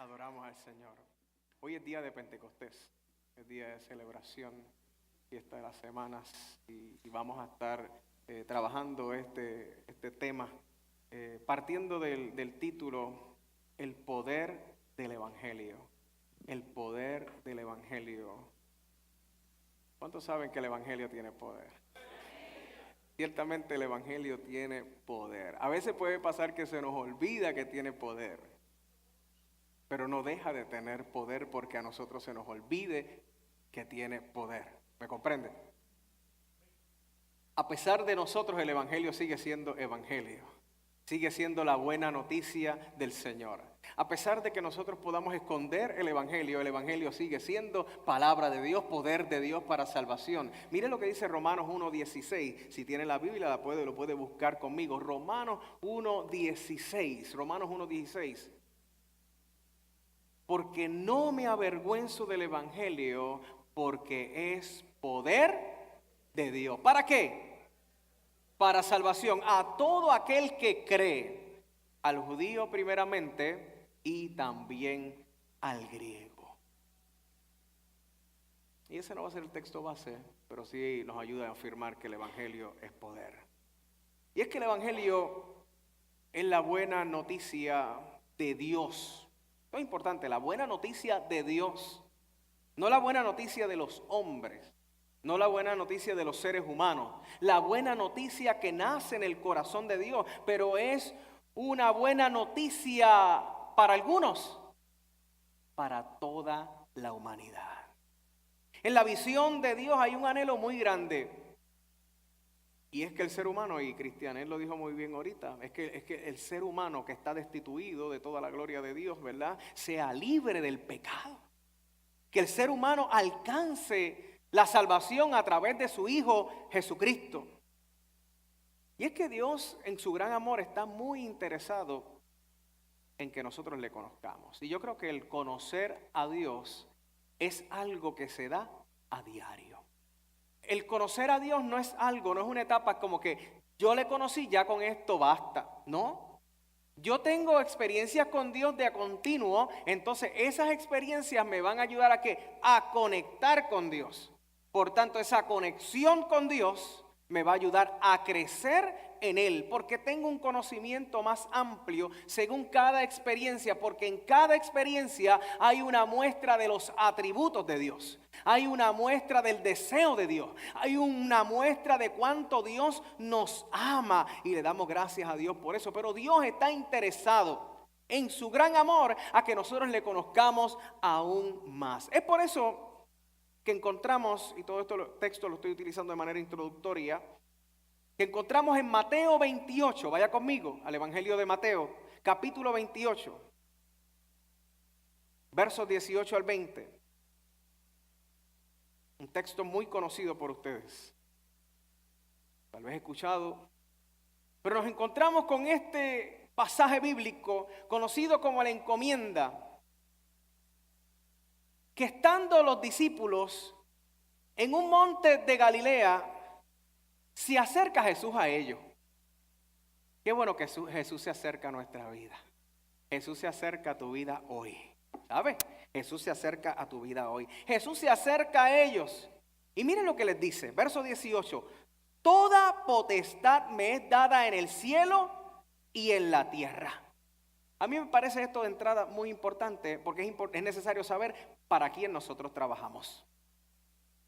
Adoramos al Señor. Hoy es día de Pentecostés, es día de celebración, fiesta de las semanas, y vamos a estar trabajando este tema, partiendo del título, el poder del Evangelio. El poder del Evangelio. ¿Cuántos saben que el Evangelio tiene poder? Ciertamente el Evangelio tiene poder. A veces puede pasar que se nos olvida que tiene poder, pero no deja de tener poder porque a nosotros se nos olvide que tiene poder. ¿Me comprende? A pesar de nosotros, el Evangelio sigue siendo Evangelio. Sigue siendo la buena noticia del Señor. A pesar de que nosotros podamos esconder el Evangelio sigue siendo palabra de Dios, poder de Dios para salvación. Mire lo que dice Romanos 1:16. Si tiene la Biblia, lo puede buscar conmigo. Romanos 1:16. Porque no me avergüenzo del Evangelio, porque es poder de Dios. ¿Para qué? Para salvación a todo aquel que cree, al judío primeramente y también al griego. Y ese no va a ser el texto base, pero sí nos ayuda a afirmar que el Evangelio es poder. Y es que el Evangelio es la buena noticia de Dios. Esto es importante, la buena noticia de Dios, no la buena noticia de los hombres. No la buena noticia de los seres humanos, la buena noticia que nace en el corazón de Dios, pero es una buena noticia para algunos, para toda la humanidad. En la visión de Dios hay un anhelo muy grande, y es que el ser humano, y Cristianel lo dijo muy bien ahorita, es que el ser humano que está destituido de toda la gloria de Dios, ¿verdad?, sea libre del pecado, que el ser humano alcance la salvación a través de su Hijo Jesucristo. Y es que Dios en su gran amor está muy interesado en que nosotros le conozcamos. Y yo creo que el conocer a Dios es algo que se da a diario. El conocer a Dios no es una etapa como que yo le conocí, ya con esto basta. No. Yo tengo experiencias con Dios de a continuo, entonces esas experiencias me van a ayudar ¿a qué? A conectar con Dios. Por tanto, esa conexión con Dios me va a ayudar a crecer en Él, porque tengo un conocimiento más amplio según cada experiencia, porque en cada experiencia hay una muestra de los atributos de Dios, hay una muestra del deseo de Dios, hay una muestra de cuánto Dios nos ama y le damos gracias a Dios por eso. Pero Dios está interesado en su gran amor a que nosotros le conozcamos aún más. Es por eso que encontramos, y todo este texto lo estoy utilizando de manera introductoria, que encontramos en Mateo 28, vaya conmigo al Evangelio de Mateo, capítulo 28, versos 18 al 20. Un texto muy conocido por ustedes, tal vez escuchado, pero nos encontramos con este pasaje bíblico conocido como la encomienda, que estando los discípulos en un monte de Galilea, se acerca Jesús a ellos. Qué bueno que Jesús se acerca a nuestra vida. Jesús se acerca a tu vida hoy. ¿Sabes? Jesús se acerca a tu vida hoy. Jesús se acerca a ellos. Y miren lo que les dice, verso 18. Toda potestad me es dada en el cielo y en la tierra. A mí me parece esto de entrada muy importante, porque es necesario saber para quién nosotros trabajamos.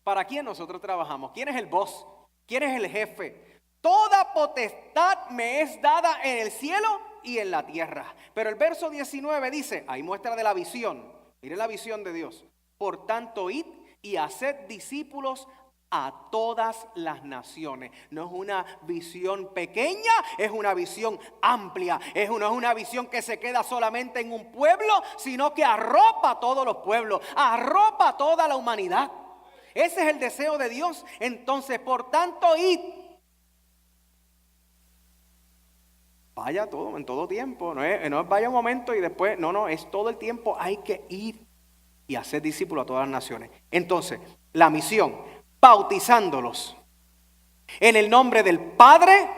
¿Para quién nosotros trabajamos? ¿Quién es el boss? ¿Quién es el jefe? Toda potestad me es dada en el cielo y en la tierra. Pero el verso 19 dice, ahí muestra de la visión. Miren la visión de Dios. Por tanto, id y haced discípulos a todas las naciones. No es una visión pequeña, es una visión amplia. No es una visión que se queda solamente en un pueblo, sino que arropa a todos los pueblos, arropa a toda la humanidad. Ese es el deseo de Dios. Entonces, por tanto, id. Vaya todo, en todo tiempo. No es vaya un momento y después, no, es todo el tiempo. Hay que ir y hacer discípulos a todas las naciones. Entonces, la misión, bautizándolos en el nombre del Padre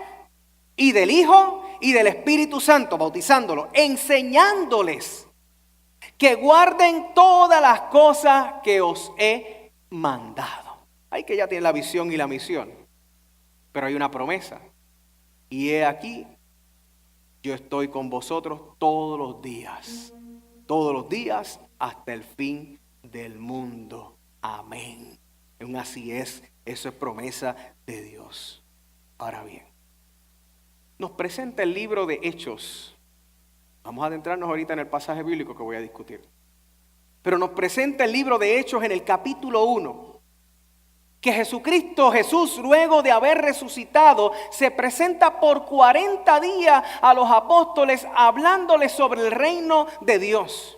y del Hijo y del Espíritu Santo, bautizándolos, enseñándoles que guarden todas las cosas que os he mandado. Hay que ya tiene la visión y la misión, pero hay una promesa. Y he aquí, yo estoy con vosotros todos los días hasta el fin del mundo. Amén. Aún así es, eso es promesa de Dios. Ahora bien, nos presenta el libro de Hechos. Vamos a adentrarnos ahorita en el pasaje bíblico que voy a discutir. Pero nos presenta el libro de Hechos en el capítulo 1. Que Jesús, luego de haber resucitado, se presenta por 40 días a los apóstoles hablándoles sobre el reino de Dios.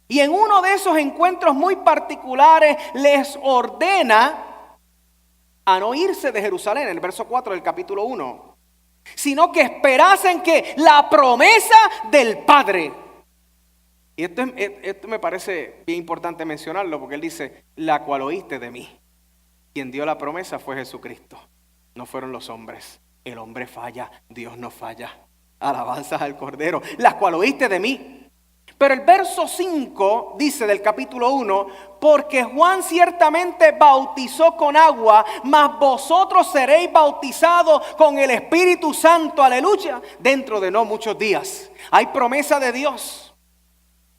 Y en uno de esos encuentros muy particulares les ordena a no irse de Jerusalén, en el verso 4 del capítulo 1, sino que esperasen que la promesa del Padre. Y esto me parece bien importante mencionarlo, porque él dice, la cual oíste de mí. Quien dio la promesa fue Jesucristo, no fueron los hombres. El hombre falla, Dios no falla. Alabanzas al Cordero, la cual oíste de mí. Pero el verso 5 dice del capítulo 1, porque Juan ciertamente bautizó con agua, mas vosotros seréis bautizados con el Espíritu Santo, aleluya, dentro de no muchos días. Hay promesa de Dios.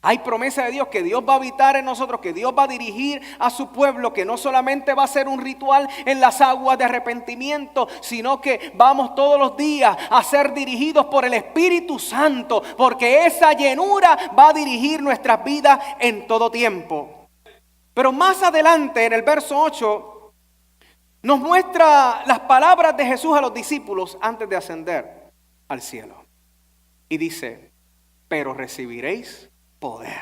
Hay promesa de Dios que Dios va a habitar en nosotros, que Dios va a dirigir a su pueblo, que no solamente va a ser un ritual en las aguas de arrepentimiento, sino que vamos todos los días a ser dirigidos por el Espíritu Santo, porque esa llenura va a dirigir nuestras vidas en todo tiempo. Pero más adelante, en el verso 8, nos muestra las palabras de Jesús a los discípulos antes de ascender al cielo. Y dice, pero recibiréis poder.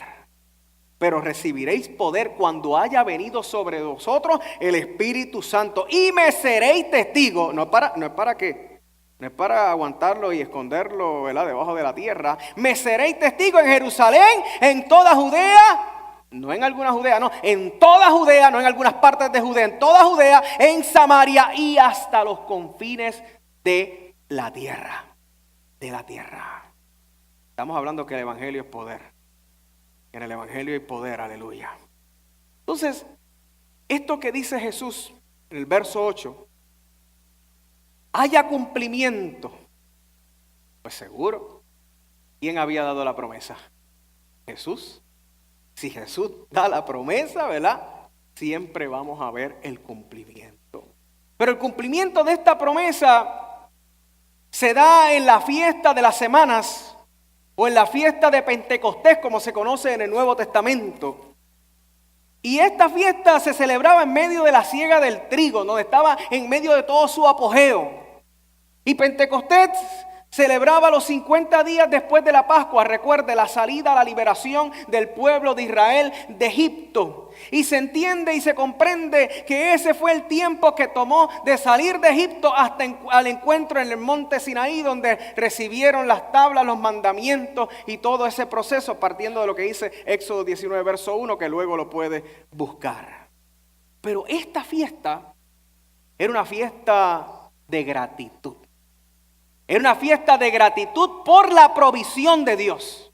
Pero recibiréis poder cuando haya venido sobre vosotros el Espíritu Santo. Y me seréis testigos. No es para aguantarlo y esconderlo, ¿verdad?, debajo de la tierra. Me seréis testigos en Jerusalén, en toda Judea. No en alguna Judea, no. En toda Judea, no en algunas partes de Judea. En toda Judea, en Samaria y hasta los confines de la tierra. De la tierra. Estamos hablando que el Evangelio es poder. En el Evangelio hay poder, aleluya. Entonces, esto que dice Jesús en el verso 8, haya cumplimiento. Pues seguro. ¿Quién había dado la promesa? Jesús. Si Jesús da la promesa, ¿verdad?, siempre vamos a ver el cumplimiento. Pero el cumplimiento de esta promesa se da en la fiesta de las semanas, o en la fiesta de Pentecostés, como se conoce en el Nuevo Testamento. Y esta fiesta se celebraba en medio de la siega del trigo, donde estaba en medio de todo su apogeo. Y Pentecostés celebraba los 50 días después de la Pascua. Recuerde la salida, la liberación del pueblo de Israel de Egipto. Y se entiende y se comprende que ese fue el tiempo que tomó de salir de Egipto hasta al encuentro en el monte Sinaí, donde recibieron las tablas, los mandamientos y todo ese proceso, partiendo de lo que dice Éxodo 19, verso 1, que luego lo puede buscar. Pero esta fiesta era una fiesta de gratitud. Era una fiesta de gratitud por la provisión de Dios.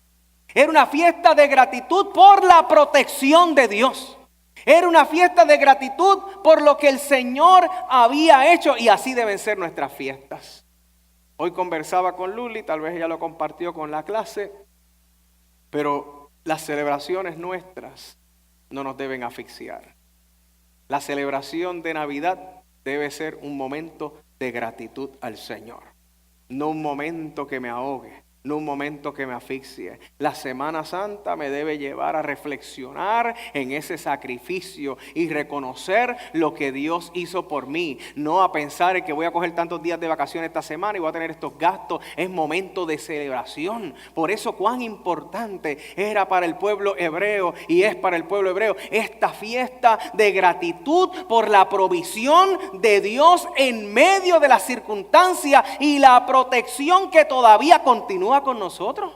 Era una fiesta de gratitud por la protección de Dios. Era una fiesta de gratitud por lo que el Señor había hecho, y así deben ser nuestras fiestas. Hoy conversaba con Luli, tal vez ella lo compartió con la clase, pero las celebraciones nuestras no nos deben asfixiar. La celebración de Navidad debe ser un momento de gratitud al Señor. No un momento que me ahogue, no un momento que me asfixie. La Semana Santa me debe llevar a reflexionar en ese sacrificio y reconocer lo que Dios hizo por mí. No a pensar en que voy a coger tantos días de vacaciones esta semana y voy a tener estos gastos. Es momento de celebración. Por eso cuán importante era para el pueblo hebreo y es para el pueblo hebreo esta fiesta de gratitud por la provisión de Dios en medio de las circunstancias y la protección que todavía continúa con nosotros.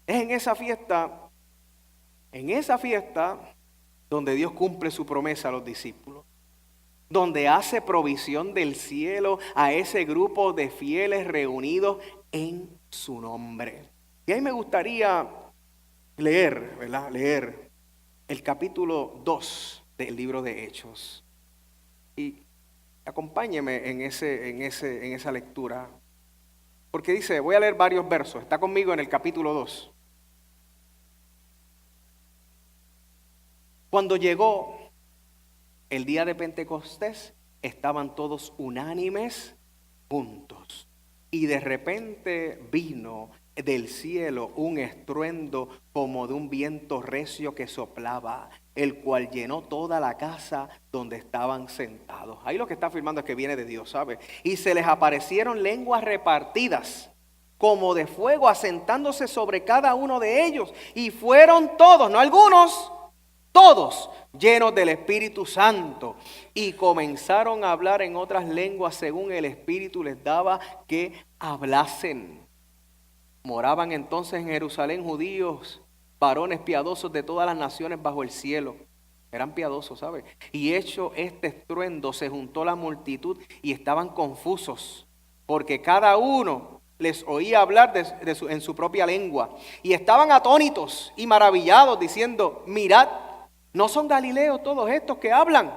Es en esa fiesta donde Dios cumple su promesa a los discípulos, donde hace provisión del cielo a ese grupo de fieles reunidos en su nombre. Y ahí me gustaría leer, ¿verdad? Leer el capítulo 2 del libro de Hechos. Y acompáñeme en esa lectura. Porque dice, voy a leer varios versos. Está conmigo en el capítulo 2. Cuando llegó el día de Pentecostés, estaban todos unánimes juntos. Y de repente vino del cielo un estruendo como de un viento recio que soplaba, el cual llenó toda la casa donde estaban sentados. Ahí lo que está afirmando es que viene de Dios, ¿sabe? Y se les aparecieron lenguas repartidas como de fuego, asentándose sobre cada uno de ellos. Y fueron todos, no algunos, todos llenos del Espíritu Santo, y comenzaron a hablar en otras lenguas según el Espíritu les daba que hablasen. Moraban entonces en Jerusalén judíos, varones piadosos de todas las naciones bajo el cielo. Eran piadosos, ¿sabe? Y hecho este estruendo, se juntó la multitud y estaban confusos, porque cada uno les oía hablar en su propia lengua. Y estaban atónitos y maravillados, diciendo, mirad, ¿no son galileos todos estos que hablan?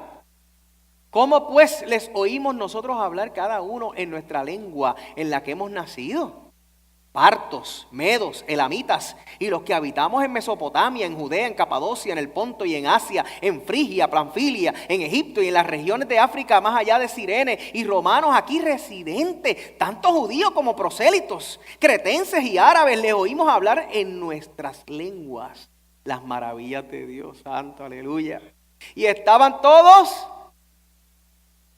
¿Cómo pues les oímos nosotros hablar cada uno en nuestra lengua en la que hemos nacido? Partos, medos, elamitas y los que habitamos en Mesopotamia, en Judea, en Capadocia, en el Ponto y en Asia, en Frigia, Panfilia, en Egipto y en las regiones de África más allá de Cirene, y romanos aquí residentes, tanto judíos como prosélitos, cretenses y árabes, les oímos hablar en nuestras lenguas las maravillas de Dios santo, aleluya. Y estaban todos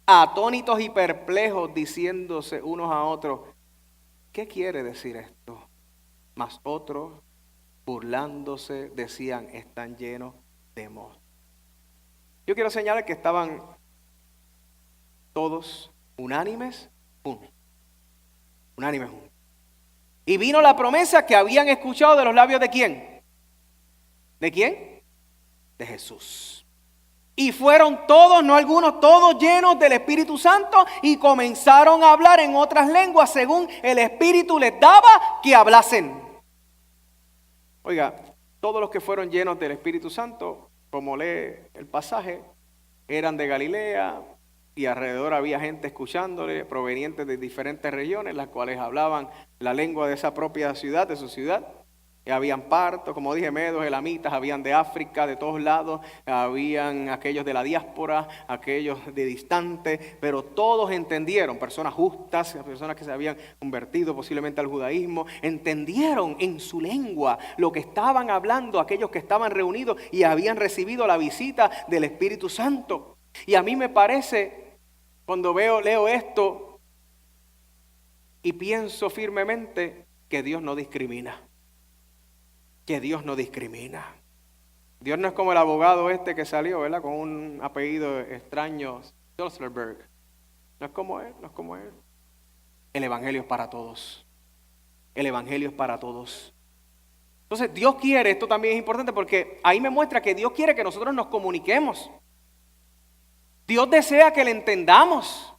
atónitos y perplejos, diciéndose unos a otros, ¿qué quiere decir esto? Mas otros, burlándose, decían, están llenos de mosto. Yo quiero señalar que estaban todos unánimes juntos. Unánimes juntos. Y vino la promesa que habían escuchado de los labios de ¿quién? ¿De quién? De Jesús. Y fueron todos, no algunos, todos llenos del Espíritu Santo y comenzaron a hablar en otras lenguas según el Espíritu les daba que hablasen. Oiga, todos los que fueron llenos del Espíritu Santo, como lee el pasaje, eran de Galilea y alrededor había gente escuchándole, provenientes de diferentes regiones, las cuales hablaban la lengua de esa propia ciudad, de su ciudad. Y habían partos, como dije, medos, elamitas, habían de África, de todos lados, habían aquellos de la diáspora, aquellos de distante, pero todos entendieron, personas justas, personas que se habían convertido posiblemente al judaísmo, entendieron en su lengua lo que estaban hablando aquellos que estaban reunidos y habían recibido la visita del Espíritu Santo. Y a mí me parece, cuando leo esto y pienso firmemente que Dios no discrimina. Que Dios no discrimina. Dios no es como el abogado este que salió, ¿verdad? Con un apellido extraño, Schulzberg. No es como él, no es como él. El evangelio es para todos. El evangelio es para todos. Entonces Dios quiere, esto también es importante porque ahí me muestra que Dios quiere que nosotros nos comuniquemos. Dios desea que le entendamos.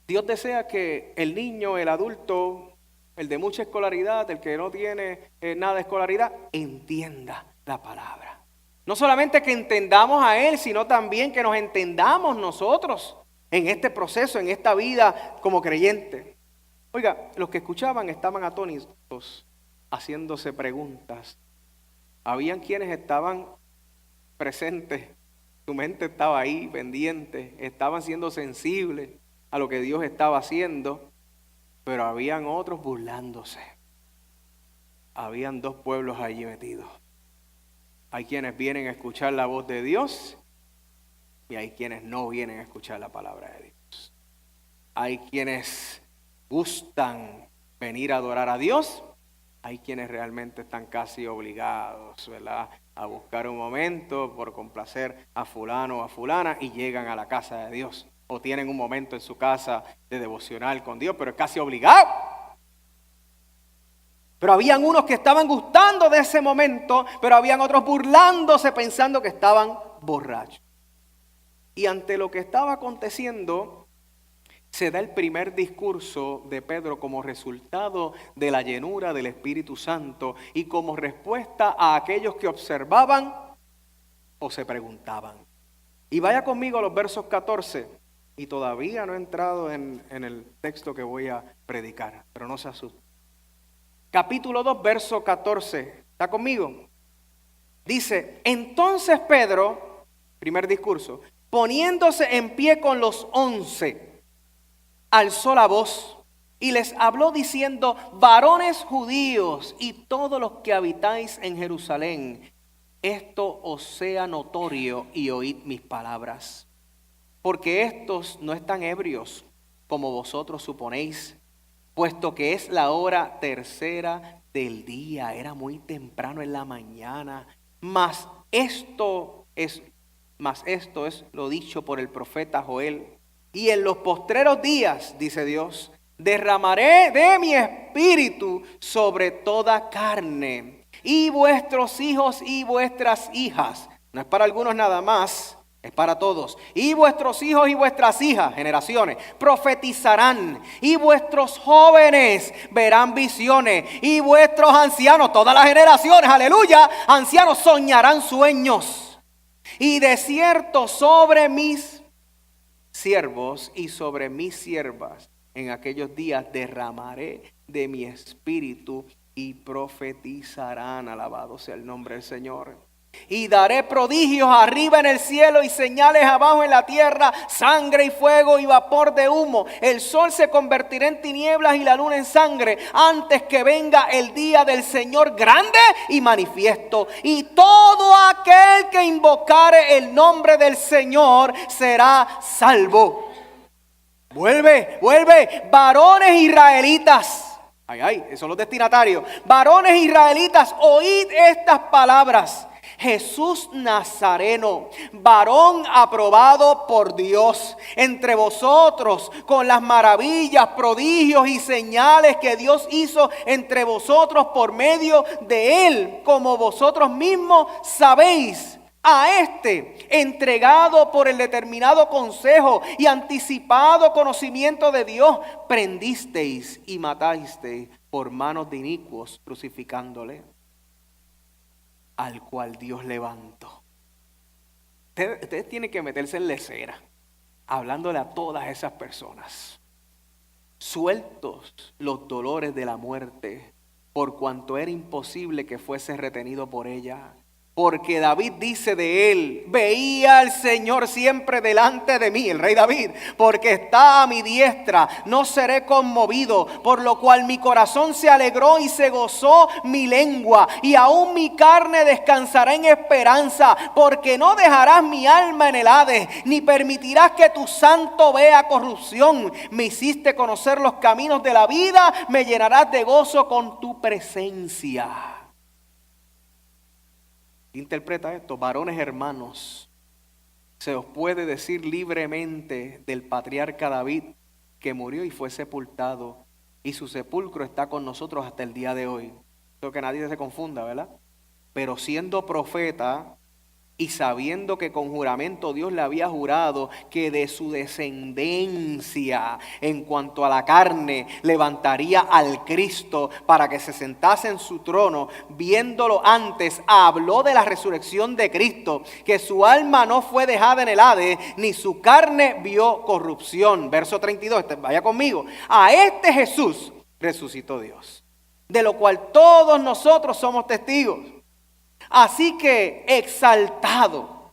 Dios desea que el niño, el adulto, el de mucha escolaridad, el que no tiene nada de escolaridad, entienda la palabra. No solamente que entendamos a Él, sino también que nos entendamos nosotros en este proceso, en esta vida como creyente. Oiga, los que escuchaban estaban atónitos, haciéndose preguntas. Habían quienes estaban presentes, su mente estaba ahí, pendiente, estaban siendo sensibles a lo que Dios estaba haciendo. Pero habían otros burlándose. Habían dos pueblos allí metidos. Hay quienes vienen a escuchar la voz de Dios y hay quienes no vienen a escuchar la palabra de Dios. Hay quienes gustan venir a adorar a Dios. Hay quienes realmente están casi obligados, ¿verdad?, a buscar un momento por complacer a fulano o a fulana y llegan a la casa de Dios. O tienen un momento en su casa de devocional con Dios, pero es casi obligado. Pero habían unos que estaban gustando de ese momento, pero habían otros burlándose pensando que estaban borrachos. Y ante lo que estaba aconteciendo, se da el primer discurso de Pedro como resultado de la llenura del Espíritu Santo y como respuesta a aquellos que observaban o se preguntaban. Y vaya conmigo a los versos 14, y todavía no he entrado en el texto que voy a predicar, pero no se asuste. Capítulo 2, verso 14, ¿está conmigo? Dice, entonces Pedro, primer discurso, poniéndose en pie con los 11, alzó la voz y les habló diciendo, varones judíos y todos los que habitáis en Jerusalén, esto os sea notorio y oíd mis palabras. Porque estos no están ebrios como vosotros suponéis, puesto que es la hora tercera del día, era muy temprano en la mañana. Mas esto es lo dicho por el profeta Joel. Y en los postreros días, dice Dios, derramaré de mi espíritu sobre toda carne. Y vuestros hijos y vuestras hijas, no es para algunos nada más, es para todos. Y vuestros hijos y vuestras hijas, generaciones, profetizarán. Y vuestros jóvenes verán visiones. Y vuestros ancianos, todas las generaciones, aleluya, ancianos soñarán sueños. Y de cierto sobre mis siervos y sobre mis siervas en aquellos días derramaré de mi espíritu y profetizarán. Alabado sea el nombre del Señor. Y daré prodigios arriba en el cielo y señales abajo en la tierra, sangre y fuego y vapor de humo. El sol se convertirá en tinieblas y la luna en sangre antes que venga el día del Señor grande y manifiesto. Y todo aquel que invocare el nombre del Señor será salvo. Vuelve, varones israelitas. Ay, esos son los destinatarios. Varones israelitas, oíd estas palabras. Jesús Nazareno, varón aprobado por Dios entre vosotros, con las maravillas, prodigios y señales que Dios hizo entre vosotros por medio de él, como vosotros mismos sabéis. A este, entregado por el determinado consejo y anticipado conocimiento de Dios, prendisteis y matasteis por manos de inicuos, crucificándole, al cual Dios levantó. Ustedes tienen que meterse en la escena, hablándole a todas esas personas. Sueltos los dolores de la muerte, por cuanto era imposible que fuese retenido por ella. Porque David dice de él, veía al Señor siempre delante de mí, el rey David, porque está a mi diestra, no seré conmovido, por lo cual mi corazón se alegró y se gozó mi lengua, y aún mi carne descansará en esperanza, porque no dejarás mi alma en el Hades, ni permitirás que tu santo vea corrupción. Me hiciste conocer los caminos de la vida, me llenarás de gozo con tu presencia. Interpreta esto, varones hermanos, se os puede decir libremente del patriarca David que murió y fue sepultado, y su sepulcro está con nosotros hasta el día de hoy. Espero que nadie se confunda, ¿verdad? Pero siendo profeta y sabiendo que con juramento Dios le había jurado que de su descendencia en cuanto a la carne levantaría al Cristo para que se sentase en su trono, viéndolo antes, habló de la resurrección de Cristo, que su alma no fue dejada en el Hades, ni su carne vio corrupción. Verso 32, vaya conmigo. A este Jesús resucitó Dios, de lo cual todos nosotros somos testigos. Así que exaltado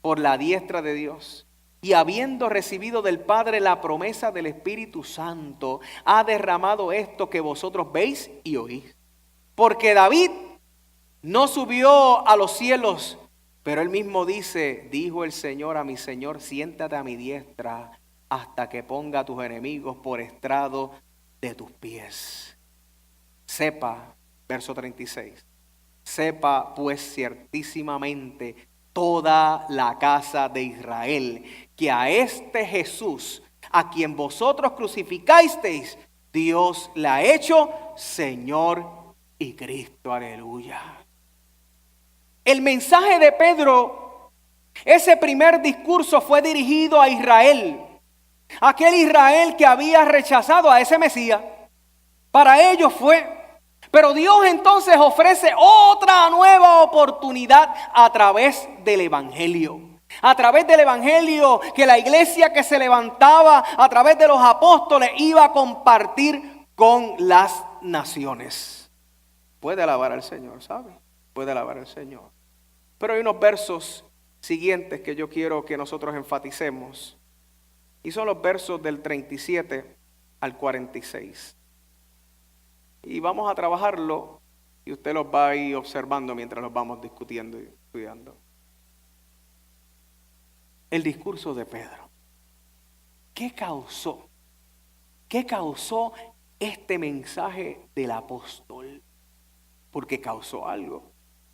por la diestra de Dios y habiendo recibido del Padre la promesa del Espíritu Santo, ha derramado esto que vosotros veis y oís. Porque David no subió a los cielos, pero él mismo dice, dijo el Señor a mi Señor, siéntate a mi diestra hasta que ponga a tus enemigos por estrado de tus pies. Sepa, verso 36. Sepa pues ciertísimamente toda la casa de Israel que a este Jesús, a quien vosotros crucificasteis, Dios le ha hecho Señor y Cristo. Aleluya. El mensaje de Pedro, ese primer discurso fue dirigido a Israel. Aquel Israel que había rechazado a ese Mesías. Para ellos fue. Pero Dios entonces ofrece otra nueva oportunidad a través del Evangelio. A través del Evangelio que la iglesia que se levantaba a través de los apóstoles iba a compartir con las naciones. Puede alabar al Señor, ¿sabe? Puede alabar al Señor. Pero hay unos versos siguientes que yo quiero que nosotros enfaticemos. Y son los versos del 37 al 46. Y vamos a trabajarlo y usted los va a ir observando mientras los vamos discutiendo y estudiando. El discurso de Pedro. ¿Qué causó? ¿Qué causó este mensaje del apóstol? Porque causó algo.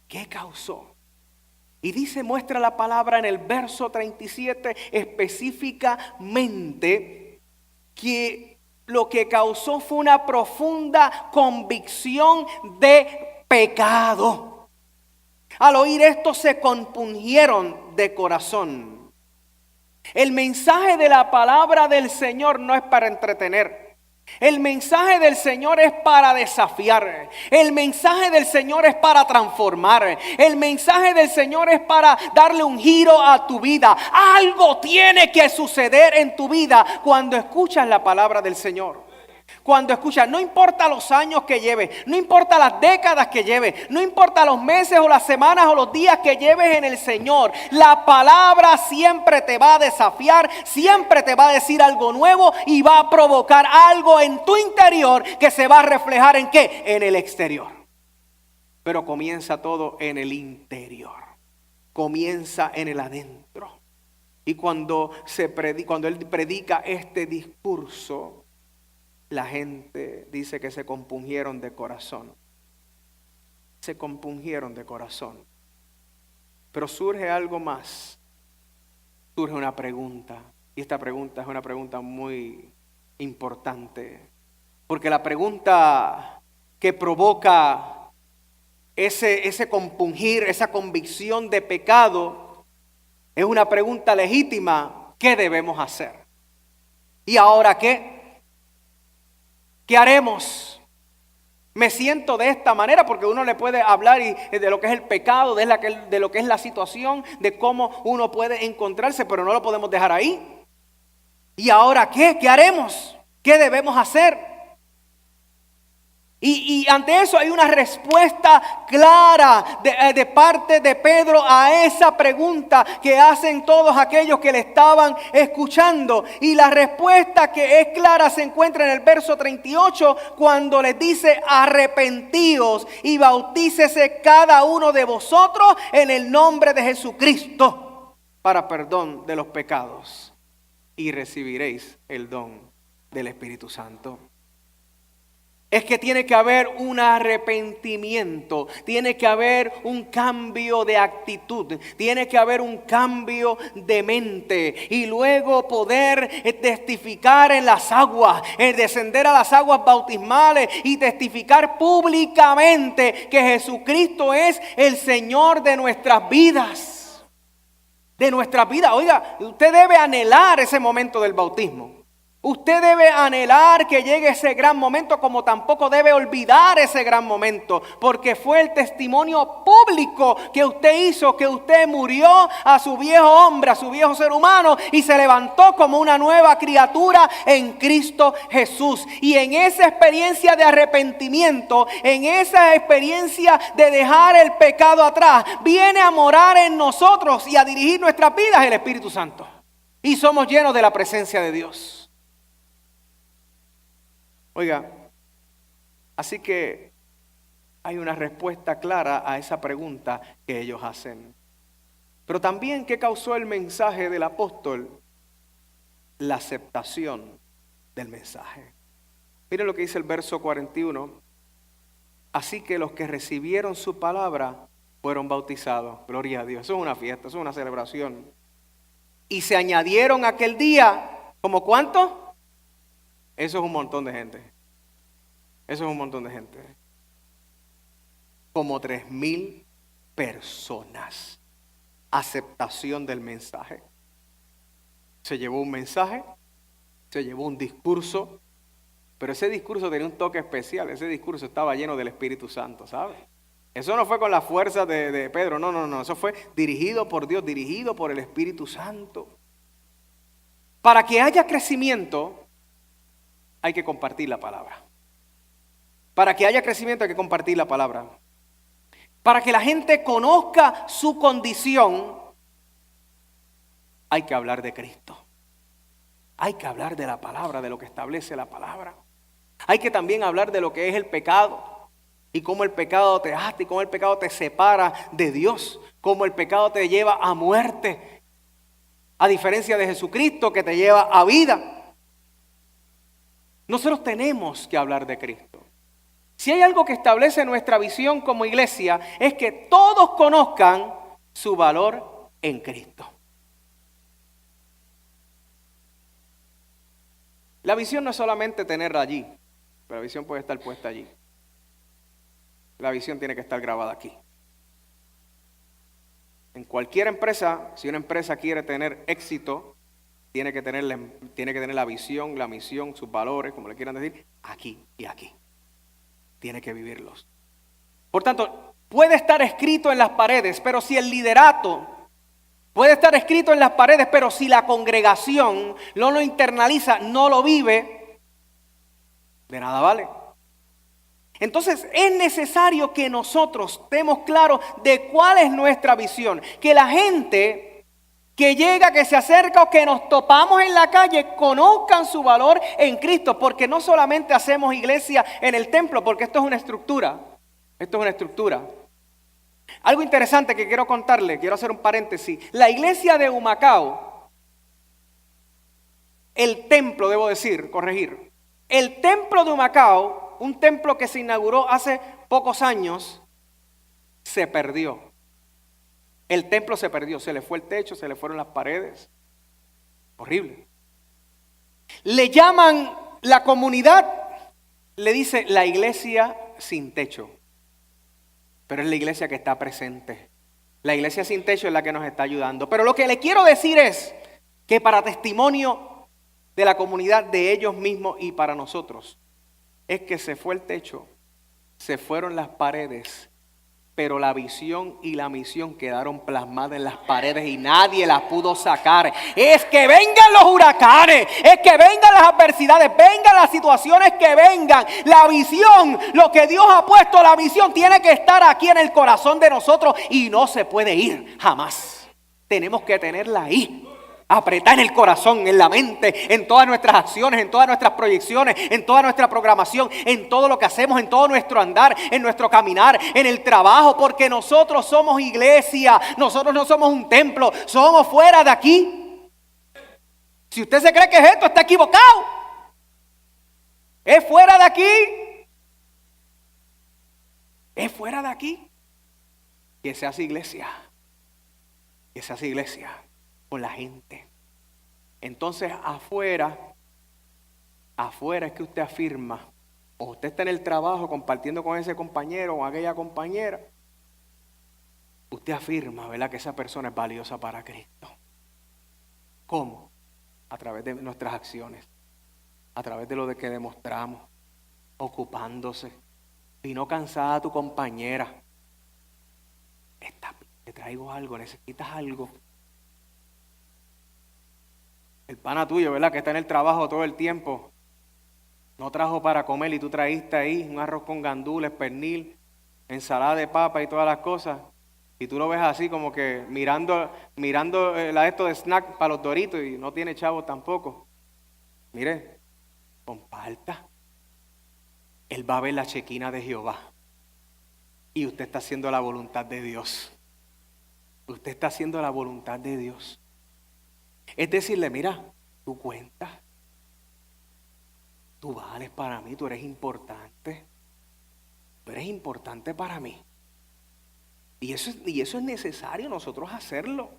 ¿Qué causó? Y dice, muestra la palabra en el verso 37 específicamente que lo que causó fue una profunda convicción de pecado. Al oír esto se compungieron de corazón. El mensaje de la palabra del Señor no es para entretener. El mensaje del Señor es para desafiar. El mensaje del Señor es para transformar. El mensaje del Señor es para darle un giro a tu vida. Algo tiene que suceder en tu vida cuando escuchas la palabra del Señor. Cuando escuchas, no importa los años que lleves, no importa las décadas que lleves, no importa los meses o las semanas o los días que lleves en el Señor, la palabra siempre te va a desafiar, siempre te va a decir algo nuevo y va a provocar algo en tu interior que se va a reflejar ¿en qué? En el exterior. Pero comienza todo en el interior, comienza en el adentro. Y cuando él predica este discurso, la gente dice que se compungieron de corazón. Se compungieron de corazón. Pero surge algo más. Surge una pregunta. Y esta pregunta es una pregunta muy importante. Porque la pregunta que provoca ese compungir, esa convicción de pecado, es una pregunta legítima. ¿Qué debemos hacer? ¿Y ahora qué? ¿Qué haremos? Me siento de esta manera, porque uno le puede hablar de lo que es el pecado, de lo que es la situación, de cómo uno puede encontrarse, pero no lo podemos dejar ahí. ¿Y ahora qué? ¿Qué haremos? ¿Qué debemos hacer? Y ante eso hay una respuesta clara de parte de Pedro a esa pregunta que hacen todos aquellos que le estaban escuchando. Y la respuesta que es clara se encuentra en el verso 38 cuando les dice: arrepentíos y bautícese cada uno de vosotros en el nombre de Jesucristo para perdón de los pecados y recibiréis el don del Espíritu Santo. Es que tiene que haber un arrepentimiento, tiene que haber un cambio de actitud, tiene que haber un cambio de mente y luego poder testificar en las aguas, descender a las aguas bautismales y testificar públicamente que Jesucristo es el Señor de nuestras vidas. De nuestras vidas. Oiga, usted debe anhelar ese momento del bautismo. Usted debe anhelar que llegue ese gran momento, como tampoco debe olvidar ese gran momento, porque fue el testimonio público que usted hizo, que usted murió a su viejo hombre, a su viejo ser humano y se levantó como una nueva criatura en Cristo Jesús. Y en esa experiencia de arrepentimiento, en esa experiencia de dejar el pecado atrás, viene a morar en nosotros y a dirigir nuestras vidas el Espíritu Santo. Y somos llenos de la presencia de Dios. Oiga, así que hay una respuesta clara a esa pregunta que ellos hacen. Pero también, ¿qué causó el mensaje del apóstol? La aceptación del mensaje. Miren lo que dice el verso 41. Así que los que recibieron su palabra fueron bautizados. Gloria a Dios. Eso es una fiesta, eso es una celebración. Y se añadieron aquel día, ¿como cuánto? Eso es un montón de gente. Eso es un montón de gente. Como 3,000 personas. Aceptación del mensaje. Se llevó un mensaje Se llevó un discurso, pero ese discurso tenía un toque especial. Ese discurso estaba lleno del Espíritu Santo, ¿sabes? Eso no fue con la fuerza de Pedro, no. Eso fue dirigido por Dios, dirigido por el Espíritu Santo. Para que haya crecimiento, hay que compartir la palabra. Para que haya crecimiento, hay que compartir la palabra. Para que la gente conozca su condición, hay que hablar de Cristo. Hay que hablar de la palabra, de lo que establece la palabra. Hay que también hablar de lo que es el pecado y cómo el pecado te ata y cómo el pecado te separa de Dios, cómo el pecado te lleva a muerte, a diferencia de Jesucristo que te lleva a vida. Nosotros tenemos que hablar de Cristo. Si hay algo que establece nuestra visión como iglesia, es que todos conozcan su valor en Cristo. La visión no es solamente tenerla allí, pero la visión puede estar puesta allí. La visión tiene que estar grabada aquí. En cualquier empresa, si una empresa quiere tener éxito, tiene que tener la visión, la misión, sus valores, como le quieran decir, aquí y aquí. Tiene que vivirlos. Por tanto, puede estar escrito en las paredes, pero si el liderato puede estar escrito en las paredes, pero si la congregación no lo internaliza, no lo vive, de nada vale. Entonces es necesario que nosotros estemos claros de cuál es nuestra visión. Que la gente que llega, que se acerca o que nos topamos en la calle conozcan su valor en Cristo. Porque no solamente hacemos iglesia en el templo, porque esto es una estructura. Esto es una estructura. Algo interesante que quiero contarle, quiero hacer un paréntesis. La iglesia de Humacao, el templo, debo decir, corregir. El templo de Humacao, un templo que se inauguró hace pocos años, se perdió. El templo se perdió, se le fue el techo, se le fueron las paredes. Horrible. Le llaman la comunidad, le dice la iglesia sin techo. Pero es la iglesia que está presente. La iglesia sin techo es la que nos está ayudando. Pero lo que le quiero decir es que para testimonio de la comunidad, de ellos mismos y para nosotros, es que se fue el techo, se fueron las paredes, pero la visión y la misión quedaron plasmadas en las paredes y nadie las pudo sacar. Es que vengan los huracanes, es que vengan las adversidades, vengan las situaciones que vengan. La visión, lo que Dios ha puesto, la visión tiene que estar aquí en el corazón de nosotros y no se puede ir jamás. Tenemos que tenerla ahí. Apretar en el corazón, en la mente, en todas nuestras acciones, en todas nuestras proyecciones, en toda nuestra programación, en todo lo que hacemos, en todo nuestro andar, en nuestro caminar, en el trabajo, porque nosotros somos iglesia, nosotros no somos un templo, somos fuera de aquí. Si usted se cree que es esto, está equivocado. Es fuera de aquí. Es fuera de aquí. Que se hace iglesia. Que se hace iglesia con la gente. Entonces afuera es que usted afirma, o usted está en el trabajo compartiendo con ese compañero o aquella compañera, usted afirma, ¿verdad?, que esa persona es valiosa para Cristo. ¿Cómo? A través de nuestras acciones, a través de lo de que demostramos, ocupándose. Vino cansada tu compañera, te traigo algo, necesitas algo. El pana tuyo, ¿verdad?, que está en el trabajo todo el tiempo, no trajo para comer y tú trajiste ahí un arroz con gandules, pernil, ensalada de papa y todas las cosas. Y tú lo ves así como que mirando esto de snack para los Doritos y no tiene chavos tampoco. Mire, comparta. Él va a ver la chequina de Jehová. Y usted está haciendo la voluntad de Dios. Usted está haciendo la voluntad de Dios. Es decirle, mira, tú cuentas, tú vales para mí, tú eres importante para mí. Y eso es necesario nosotros hacerlo.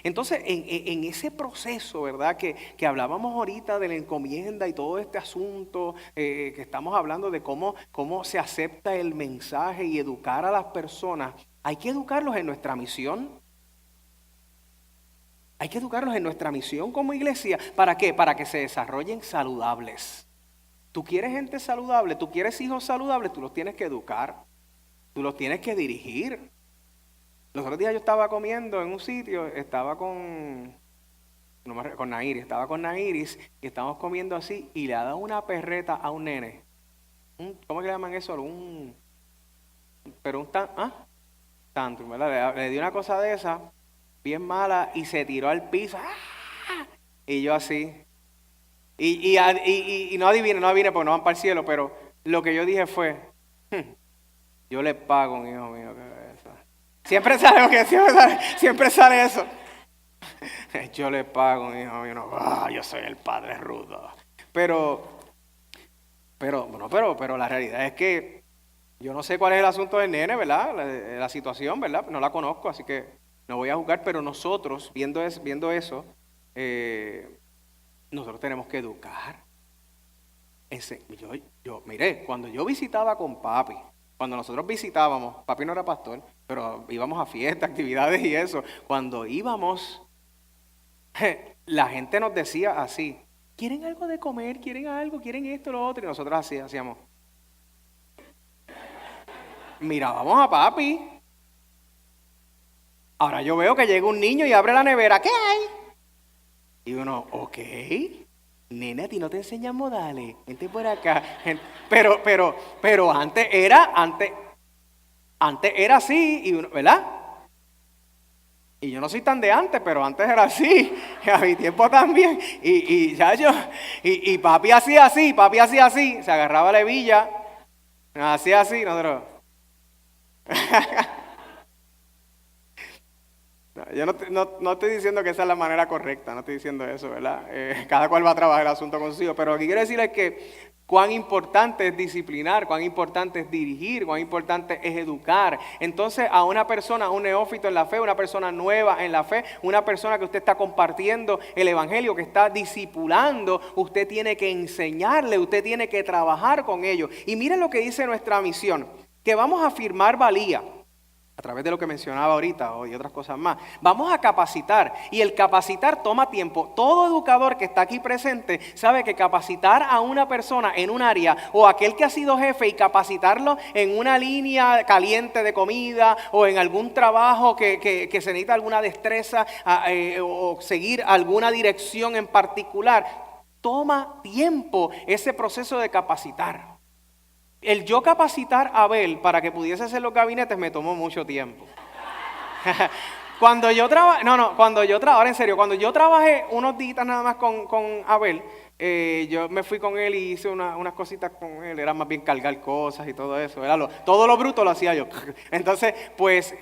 Entonces, en ese proceso, ¿verdad?, que hablábamos ahorita de la encomienda y todo este asunto, que estamos hablando de cómo se acepta el mensaje y educar a las personas, hay que educarlos en nuestra misión. Hay que educarlos en nuestra misión como iglesia. ¿Para qué? Para que se desarrollen saludables. Tú quieres gente saludable, tú quieres hijos saludables, tú los tienes que educar, tú los tienes que dirigir. Los otros días yo estaba comiendo en un sitio, estaba con Nairis, y estábamos comiendo así y le ha dado una perreta a un nene. ¿Cómo que le llaman eso? Tantrum, ¿verdad? Le dio una cosa de esa, bien mala, y se tiró al piso. ¡Ah! Y yo así. Y no adivine porque no van para el cielo, pero lo que yo dije fue, yo le pago a un hijo mío que haga eso. Siempre sale eso. Yo le pago a un hijo mío, yo soy el padre rudo. Pero la realidad es que yo no sé cuál es el asunto del nene, ¿verdad? La situación, ¿verdad? No la conozco, así que no voy a juzgar, pero nosotros, viendo eso, nosotros tenemos que educar. Mire, cuando yo visitaba con papi, cuando nosotros visitábamos, papi no era pastor, pero íbamos a fiestas, actividades y eso. Cuando íbamos, la gente nos decía así, ¿quieren algo de comer? ¿Quieren algo? ¿Quieren esto, lo otro? Y nosotros así hacíamos. Mirábamos a papi. Ahora yo veo que llega un niño y abre la nevera. ¿Qué hay? Y uno, ok, nene, a ti no te enseñan modales. Vente por acá. Pero antes era así, y uno, ¿verdad? Y yo no soy tan de antes, pero antes era así. A mi tiempo también. Y papi hacía así, se agarraba la hebilla, hacía así, nosotros. Yo no estoy diciendo que esa es la manera correcta, no estoy diciendo eso, ¿verdad? Cada cual va a trabajar el asunto consigo, pero lo que quiero decir es que cuán importante es disciplinar, cuán importante es dirigir, cuán importante es educar. Entonces a una persona, un neófito en la fe, una persona nueva en la fe, una persona que usted está compartiendo el evangelio, que está discipulando, usted tiene que enseñarle, usted tiene que trabajar con ellos. Y miren lo que dice nuestra misión, que vamos a afirmar valía. A través de lo que mencionaba ahorita y otras cosas más. Vamos a capacitar, y el capacitar toma tiempo. Todo educador que está aquí presente sabe que capacitar a una persona en un área, o aquel que ha sido jefe y capacitarlo en una línea caliente de comida o en algún trabajo que se necesita alguna destreza o seguir alguna dirección en particular, toma tiempo ese proceso de capacitar. El yo capacitar a Abel para que pudiese hacer los gabinetes me tomó mucho tiempo. Cuando yo trabajé unos días nada más con Abel, yo me fui con él y hice unas cositas con él, era más bien cargar cosas y todo eso, todo lo bruto lo hacía yo. Entonces, pues,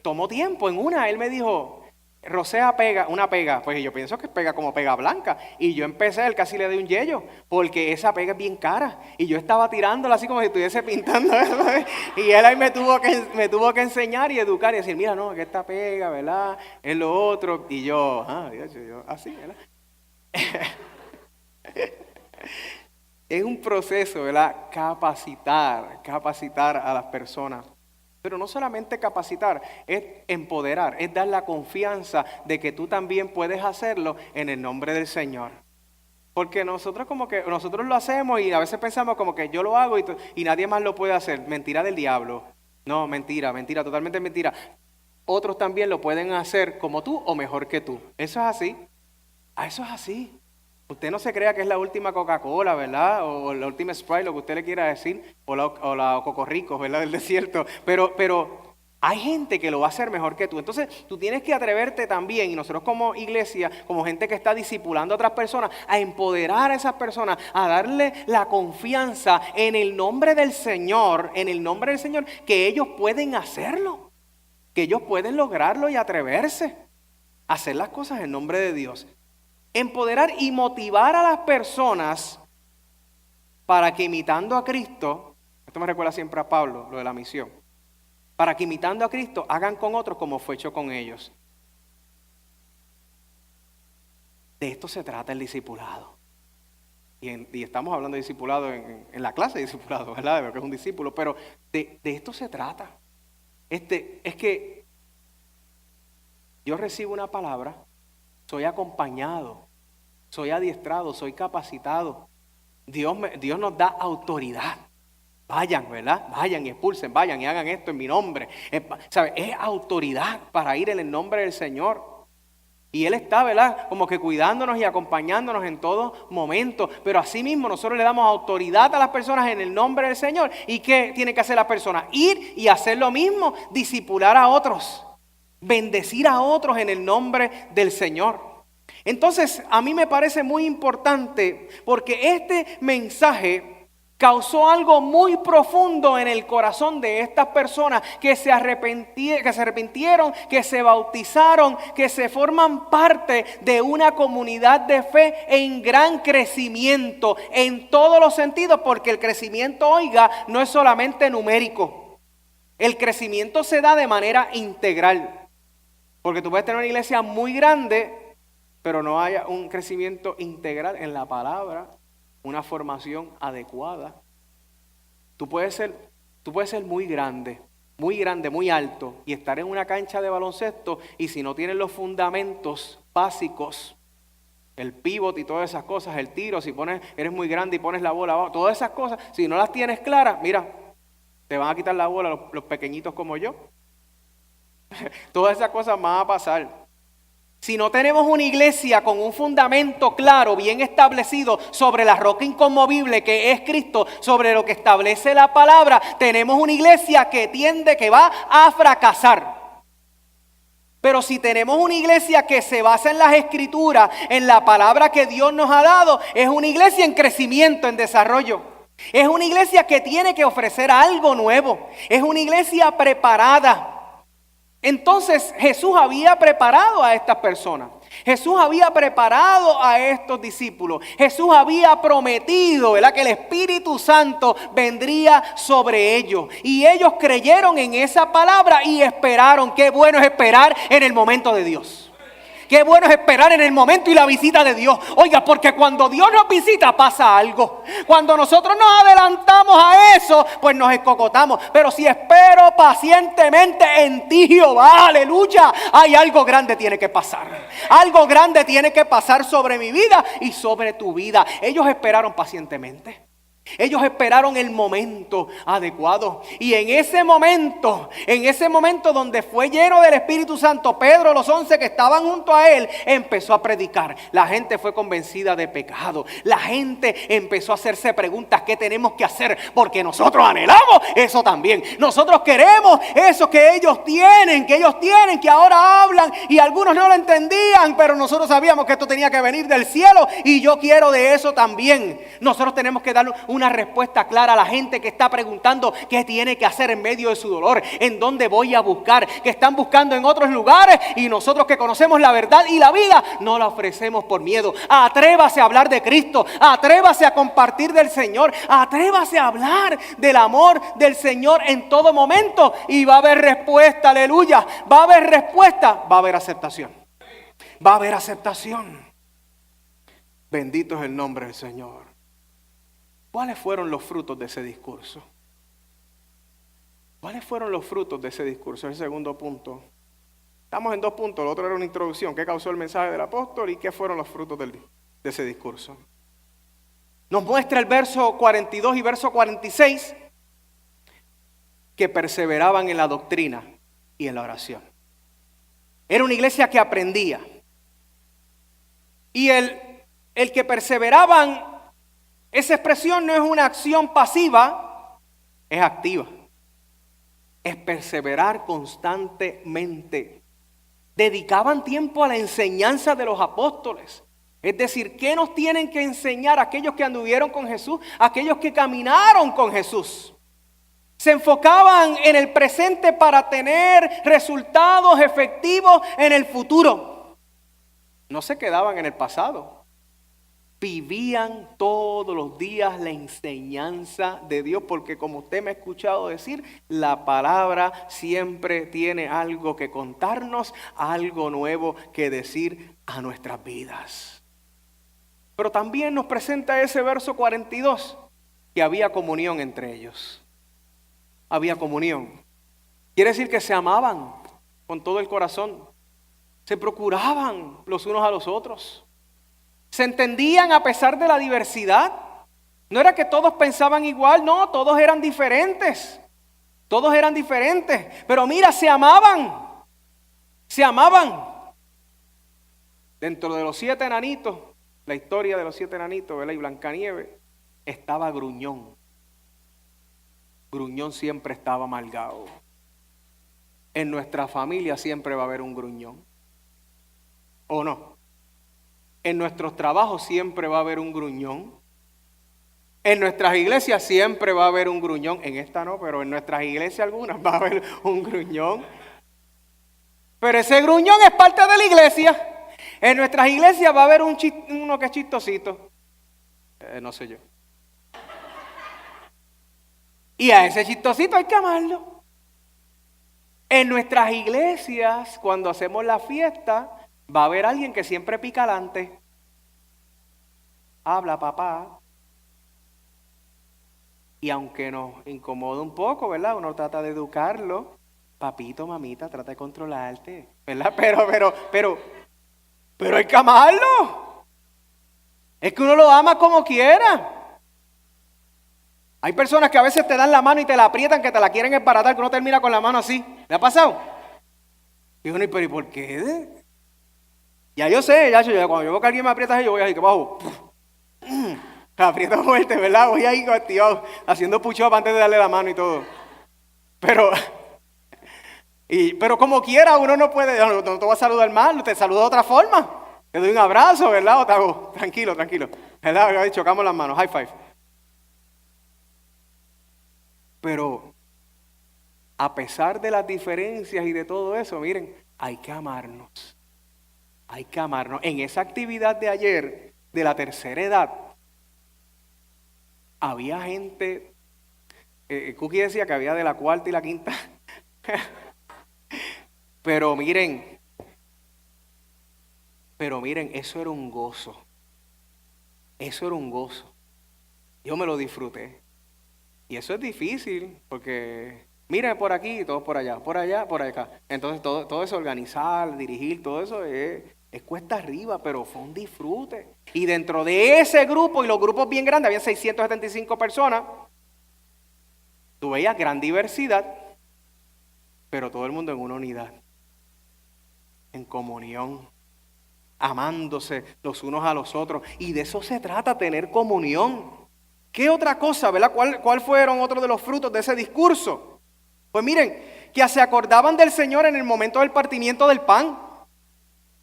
tomó tiempo. En una, él me dijo, Rosea una pega, pues yo pienso que pega como pega blanca, y yo empecé, él casi le di un yello, porque esa pega es bien cara, y yo estaba tirándola así como si estuviese pintando eso, y él ahí me tuvo que enseñar y educar y decir, mira, no, que esta pega, ¿verdad? Es lo otro, y yo, así, ¿verdad? Es un proceso, ¿verdad? Capacitar a las personas. Pero no solamente capacitar, es empoderar, es dar la confianza de que tú también puedes hacerlo en el nombre del Señor. Porque nosotros lo hacemos y a veces pensamos como que yo lo hago y nadie más lo puede hacer. Mentira del diablo. No, mentira, totalmente mentira. Otros también lo pueden hacer como tú o mejor que tú. Eso es así. Eso es así. Usted no se crea que es la última Coca-Cola, ¿verdad? O la última Sprite, lo que usted le quiera decir, o la Cocorrico, ¿verdad? Del desierto. Pero hay gente que lo va a hacer mejor que tú. Entonces, tú tienes que atreverte también, y nosotros como iglesia, como gente que está discipulando a otras personas, a empoderar a esas personas, a darle la confianza en el nombre del Señor, que ellos pueden hacerlo, que ellos pueden lograrlo y atreverse a hacer las cosas en nombre de Dios. Empoderar y motivar a las personas para que imitando a Cristo, esto me recuerda siempre a Pablo, lo de la misión, para que imitando a Cristo hagan con otros como fue hecho con ellos. De esto se trata el discipulado. Y estamos hablando de discipulado en la clase de discipulado, ¿verdad? De lo que es un discípulo, pero de esto se trata. Es que yo recibo una palabra soy acompañado, soy adiestrado, soy capacitado. Dios nos da autoridad. Vayan, ¿verdad? Vayan y expulsen, vayan y hagan esto en mi nombre. ¿Sabe? Es autoridad para ir en el nombre del Señor. Y Él está, ¿verdad? Como que cuidándonos y acompañándonos en todo momento. Pero asimismo nosotros le damos autoridad a las personas en el nombre del Señor. ¿Y qué tiene que hacer las personas? Ir y hacer lo mismo, discipular a otros, bendecir a otros en el nombre del Señor. Entonces, a mí me parece muy importante porque este mensaje causó algo muy profundo en el corazón de estas personas que se arrepintieron, que se bautizaron, que se forman parte de una comunidad de fe en gran crecimiento en todos los sentidos, porque el crecimiento, oiga, no es solamente numérico. El crecimiento se da de manera integral, porque tú puedes tener una iglesia muy grande, pero no haya un crecimiento integral en la palabra, una formación adecuada. Tú puedes ser muy grande, muy alto y estar en una cancha de baloncesto, y si no tienes los fundamentos básicos, el pivot y todas esas cosas, el tiro, si eres muy grande y pones la bola abajo, todas esas cosas, si no las tienes claras, mira, te van a quitar la bola los pequeñitos como yo. Todas esas cosas van a pasar. Si no tenemos una iglesia con un fundamento claro, bien establecido, sobre la roca inconmovible que es Cristo, sobre lo que establece la palabra, tenemos una iglesia que va a fracasar. Pero si tenemos una iglesia que se basa en las Escrituras, en la palabra que Dios nos ha dado, es una iglesia en crecimiento, en desarrollo. Es una iglesia que tiene que ofrecer algo nuevo. Es una iglesia preparada. Entonces Jesús había preparado a estas personas. Jesús había preparado a estos discípulos. Jesús había prometido, ¿verdad?, que el Espíritu Santo vendría sobre ellos. Y ellos creyeron en esa palabra y esperaron. Qué bueno es esperar en el momento de Dios. Qué bueno es esperar en el momento y la visita de Dios. Oiga, porque cuando Dios nos visita pasa algo. Cuando nosotros nos adelantamos a eso, pues nos escocotamos. Pero si espero pacientemente en ti, Jehová, aleluya, hay algo grande tiene que pasar. Algo grande tiene que pasar sobre mi vida y sobre tu vida. Ellos esperaron pacientemente. Ellos esperaron el momento adecuado. Y en ese momento donde fue lleno del Espíritu Santo, Pedro, los 11 que estaban junto a él, empezó a predicar. La gente fue convencida de pecado. La gente empezó a hacerse preguntas: ¿qué tenemos que hacer? Porque nosotros anhelamos eso también. Nosotros queremos eso que ellos tienen, que ahora hablan, y algunos no lo entendían, pero nosotros sabíamos que esto tenía que venir del cielo, y yo quiero de eso también. Nosotros tenemos que dar una respuesta clara a la gente que está preguntando qué tiene que hacer en medio de su dolor, en dónde voy a buscar, que están buscando en otros lugares, y nosotros que conocemos la verdad y la vida no la ofrecemos por miedo. Atrévase a hablar de Cristo, atrévase a compartir del Señor, atrévase a hablar del amor del Señor en todo momento, y va a haber respuesta, aleluya, va a haber respuesta, va a haber aceptación, va a haber aceptación. Bendito es el nombre del Señor. ¿Cuáles fueron los frutos de ese discurso? ¿Cuáles fueron los frutos de ese discurso? El segundo punto. Estamos en 2 puntos. El otro era una introducción. ¿Qué causó el mensaje del apóstol y qué fueron los frutos de ese discurso? Nos muestra el verso 42 y verso 46 que perseveraban en la doctrina y en la oración. Era una iglesia que aprendía. Y el que perseveraban, esa expresión no es una acción pasiva, es activa. Es perseverar constantemente. Dedicaban tiempo a la enseñanza de los apóstoles. Es decir, ¿qué nos tienen que enseñar aquellos que anduvieron con Jesús? Aquellos que caminaron con Jesús. Se enfocaban en el presente para tener resultados efectivos en el futuro. No se quedaban en el pasado. Vivían todos los días la enseñanza de Dios, porque como usted me ha escuchado decir, la palabra siempre tiene algo que contarnos, algo nuevo que decir a nuestras vidas. Pero también nos presenta ese verso 42, que había comunión entre ellos. Había comunión. Quiere decir que se amaban con todo el corazón. Se procuraban los unos a los otros. Se entendían a pesar de la diversidad. No era que todos pensaban igual, no, todos eran diferentes. Todos eran diferentes. Pero mira, se amaban. Se amaban. Dentro de los 7 enanitos, la historia de los 7 enanitos, ¿verdad? Y Blancanieves, estaba Gruñón. Gruñón siempre estaba amargado. En nuestra familia siempre va a haber un gruñón. ¿O no? En nuestros trabajos siempre va a haber un gruñón. En nuestras iglesias siempre va a haber un gruñón. En esta no, pero en nuestras iglesias algunas va a haber un gruñón. Pero ese gruñón es parte de la iglesia. En nuestras iglesias va a haber uno que es chistosito. No sé yo. Y a ese chistosito hay que amarlo. En nuestras iglesias, cuando hacemos la fiesta, va a haber alguien que siempre pica adelante. Habla, papá. Y aunque nos incomoda un poco, ¿verdad? Uno trata de educarlo. Papito, mamita, trata de controlarte, ¿verdad? Pero hay que amarlo. Es que uno lo ama como quiera. Hay personas que a veces te dan la mano y te la aprietan, que te la quieren embaratar, que uno termina con la mano así. ¿Le ha pasado? Y uno, ¿pero y por qué? Ya yo sé, cuando yo veo que alguien me aprieta así, yo voy así, que bajo. Aprieto fuerte, ¿verdad? Voy ahí activado, haciendo push-up antes de darle la mano y todo. Pero como quiera, uno no puede, no te voy a saludar mal, te saludo de otra forma. Te doy un abrazo, ¿verdad? O te hago, tranquilo, ¿verdad? Chocamos las manos, high five. Pero a pesar de las diferencias y de todo eso, miren, hay que amarnos. Hay que amarnos. En esa actividad de ayer, de la tercera edad, había gente, Cookie decía que había de la cuarta y la quinta. Pero miren, eso era un gozo. Eso era un gozo. Yo me lo disfruté. Y eso es difícil, porque miren por aquí y todos por allá, por acá. Entonces todo eso, organizar, dirigir, todo eso es cuesta arriba, pero fue un disfrute. Y dentro de ese grupo, y los grupos bien grandes, había 675 personas, tú veías gran diversidad, pero todo el mundo en una unidad, en comunión, amándose los unos a los otros. Y de eso se trata, tener comunión. ¿Qué otra cosa, verdad? ¿Cuál fueron otros de los frutos de ese discurso? Pues miren, que se acordaban del Señor en el momento del partimiento del pan.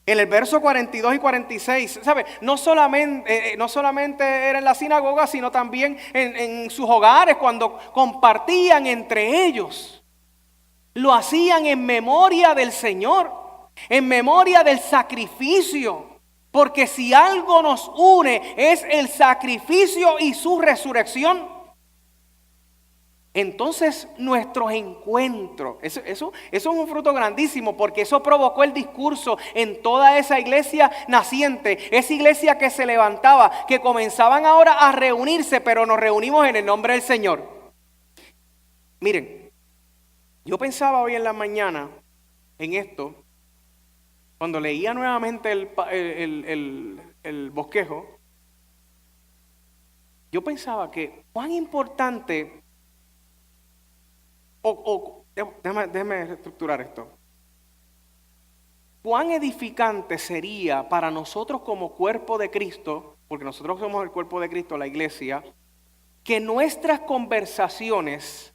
En el verso 42 y 46, ¿sabe? No solamente era en la sinagoga, sino también en sus hogares, cuando compartían entre ellos. Lo hacían en memoria del Señor, en memoria del sacrificio. Porque si algo nos une es el sacrificio y su resurrección. Entonces nuestros encuentros, eso es un fruto grandísimo, porque eso provocó el discurso en toda esa iglesia naciente, esa iglesia que se levantaba, que comenzaban ahora a reunirse, pero nos reunimos en el nombre del Señor. Miren, yo pensaba hoy en la mañana en esto. Cuando leía nuevamente el bosquejo, yo pensaba que cuán importante, déjame reestructurar esto, cuán edificante sería para nosotros como cuerpo de Cristo, porque nosotros somos el cuerpo de Cristo, la iglesia, que nuestras conversaciones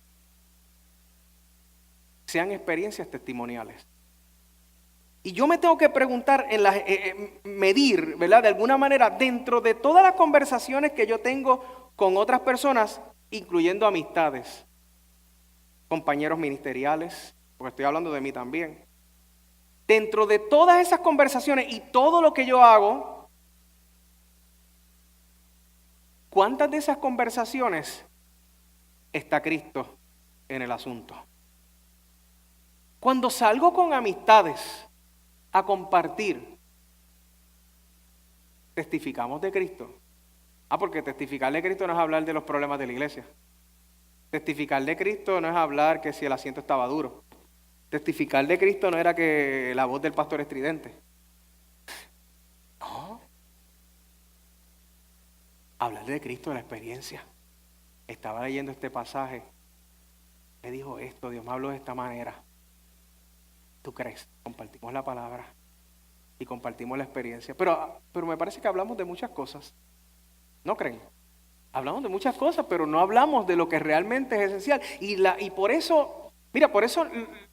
sean experiencias testimoniales. Y yo me tengo que preguntar, medir, ¿verdad? De alguna manera, dentro de todas las conversaciones que yo tengo con otras personas, incluyendo amistades, compañeros ministeriales, porque estoy hablando de mí también. Dentro de todas esas conversaciones y todo lo que yo hago, ¿cuántas de esas conversaciones está Cristo en el asunto? Cuando salgo con amistades a compartir, testificamos de Cristo. Porque testificar de Cristo no es hablar de los problemas de la iglesia. Testificar de Cristo no es hablar que si el asiento estaba duro. Testificar de Cristo no era que la voz del pastor estridente. No. Hablar de Cristo, de la experiencia. Estaba leyendo este pasaje. Me dijo esto, Dios me habló de esta manera. ¿Tú crees? Compartimos la palabra y compartimos la experiencia. Pero me parece que hablamos de muchas cosas. ¿No creen? Hablamos de muchas cosas, pero no hablamos de lo que realmente es esencial. Y por eso, mira, por eso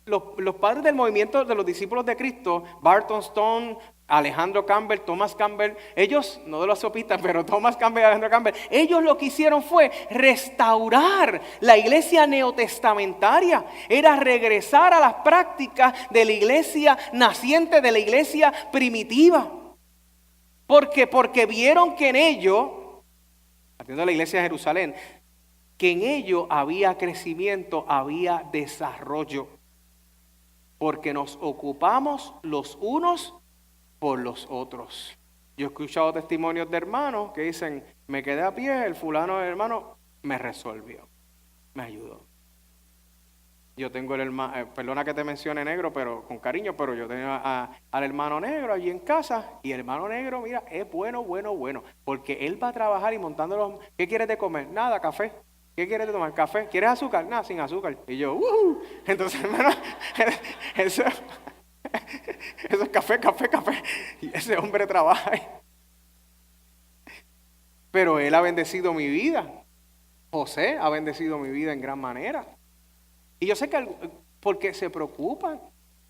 los padres del movimiento de los discípulos de Cristo, Barton Stone, Alejandro Campbell, Thomas Campbell, ellos, no de los sopistas, pero Thomas Campbell y Alejandro Campbell, ellos lo que hicieron fue restaurar la iglesia neotestamentaria. Era regresar a las prácticas de la iglesia naciente, de la iglesia primitiva. Porque vieron que en ello, partiendo de la iglesia de Jerusalén, que en ello había crecimiento, había desarrollo. Porque nos ocupamos los unos por los otros. Yo he escuchado testimonios de hermanos que dicen, me quedé a pie, el fulano del hermano me resolvió, me ayudó. Yo tengo el hermano, perdona que te mencione negro, pero con cariño, pero yo tengo al hermano negro allí en casa, y el hermano negro, mira, es bueno, porque él va a trabajar y montando los... ¿Qué quieres de comer? Nada, café. ¿Qué quieres de tomar? ¿Café? ¿Quieres azúcar? Nada, sin azúcar. Y yo, Entonces, hermano, eso es café. Y ese hombre trabaja. Pero él ha bendecido mi vida. José ha bendecido mi vida en gran manera. Y yo sé que porque se preocupan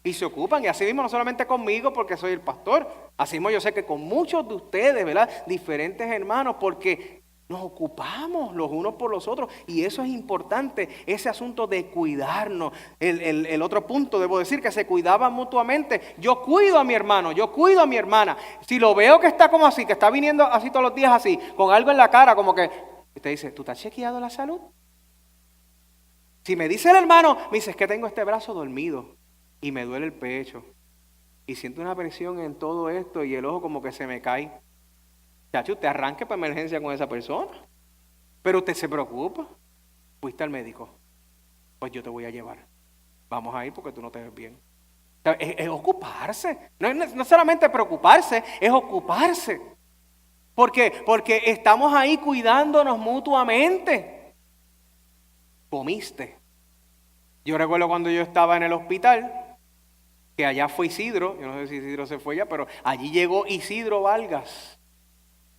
y se ocupan. Y así mismo no solamente conmigo porque soy el pastor. Así mismo yo sé que con muchos de ustedes, ¿verdad? Diferentes hermanos, porque nos ocupamos los unos por los otros. Y eso es importante, ese asunto de cuidarnos. El otro punto, debo decir, que se cuidaban mutuamente. Yo cuido a mi hermano, yo cuido a mi hermana. Si lo veo que está como así, que está viniendo así todos los días así, con algo en la cara, como que... Usted dice, ¿tú te has chequeado la salud? Si me dice el hermano, me dice, es que tengo este brazo dormido y me duele el pecho. Y siento una presión en todo esto y el ojo como que se me cae. Chacho, usted arranque para emergencia con esa persona. Pero usted se preocupa. Fuiste al médico. Pues yo te voy a llevar. Vamos a ir porque tú no te ves bien. O sea, es ocuparse. No solamente preocuparse, es ocuparse. ¿Por qué? Porque estamos ahí cuidándonos mutuamente. Comiste. Yo recuerdo cuando yo estaba en el hospital, que allá fue Isidro, yo no sé si Isidro se fue ya, pero allí llegó Isidro Vargas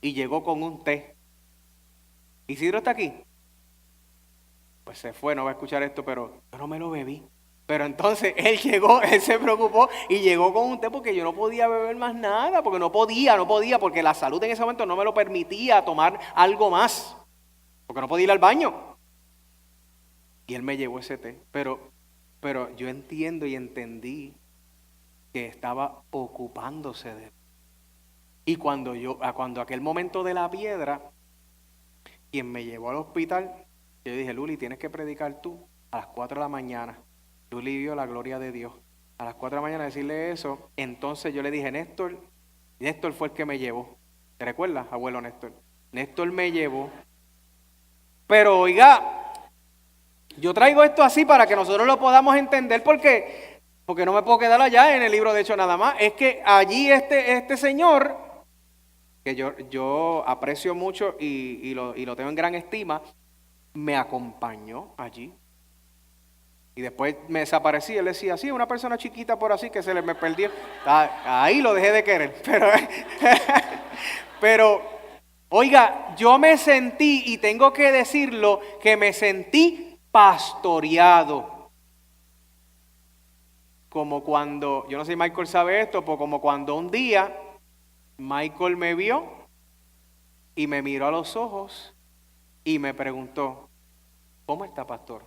y llegó con un té. ¿Isidro está aquí? Pues se fue, no va a escuchar esto, pero yo no me lo bebí. Pero entonces él llegó, él se preocupó y llegó con un té porque yo no podía beber más nada, porque no podía, porque la salud en ese momento no me lo permitía tomar algo más, porque no podía ir al baño. Y él me llevó ese té, pero yo entiendo y entendí que estaba ocupándose de él. Y cuando aquel momento de la piedra, quien me llevó al hospital, yo dije, Luli, tienes que predicar tú a las 4 de la mañana. Luli vio la gloria de Dios. A las 4 de la mañana decirle eso, entonces yo le dije, Néstor fue el que me llevó. ¿Te recuerdas, abuelo Néstor? Néstor me llevó. Pero oiga, yo traigo esto así para que nosotros lo podamos entender porque no me puedo quedar allá en el libro de Hechos nada más. Es que allí este señor, que yo aprecio mucho y lo tengo en gran estima, me acompañó allí. Y después me desaparecí. Él decía, sí, una persona chiquita por así que se me perdió. Ahí lo dejé de querer. Pero oiga, yo me sentí, y tengo que decirlo, que me sentí pastoreado. Como cuando, yo no sé si Michael sabe esto, pero como cuando un día Michael me vio y me miró a los ojos y me preguntó, ¿cómo está, pastor?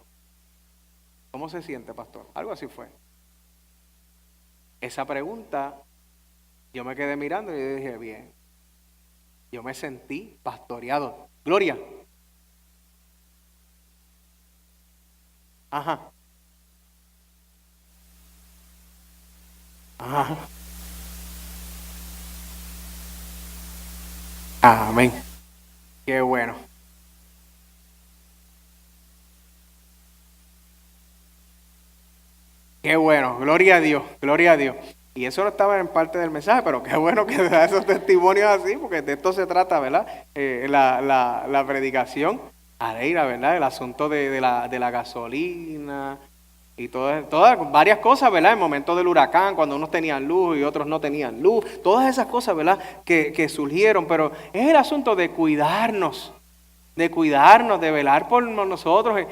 ¿Cómo se siente, pastor? Algo así fue. Esa pregunta, yo me quedé mirando y yo dije, bien. Yo me sentí pastoreado. Gloria. Ajá. Ajá. Amén. Qué bueno. Qué bueno, gloria a Dios, gloria a Dios. Y eso no estaba en parte del mensaje, pero qué bueno que da esos testimonios así, porque de esto se trata, ¿verdad? La predicación. Aleira, ¿verdad? El asunto de la gasolina y todas varias cosas, ¿verdad? En momentos del huracán, cuando unos tenían luz y otros no tenían luz. Todas esas cosas, ¿verdad? Que surgieron, pero es el asunto de cuidarnos, de velar por nosotros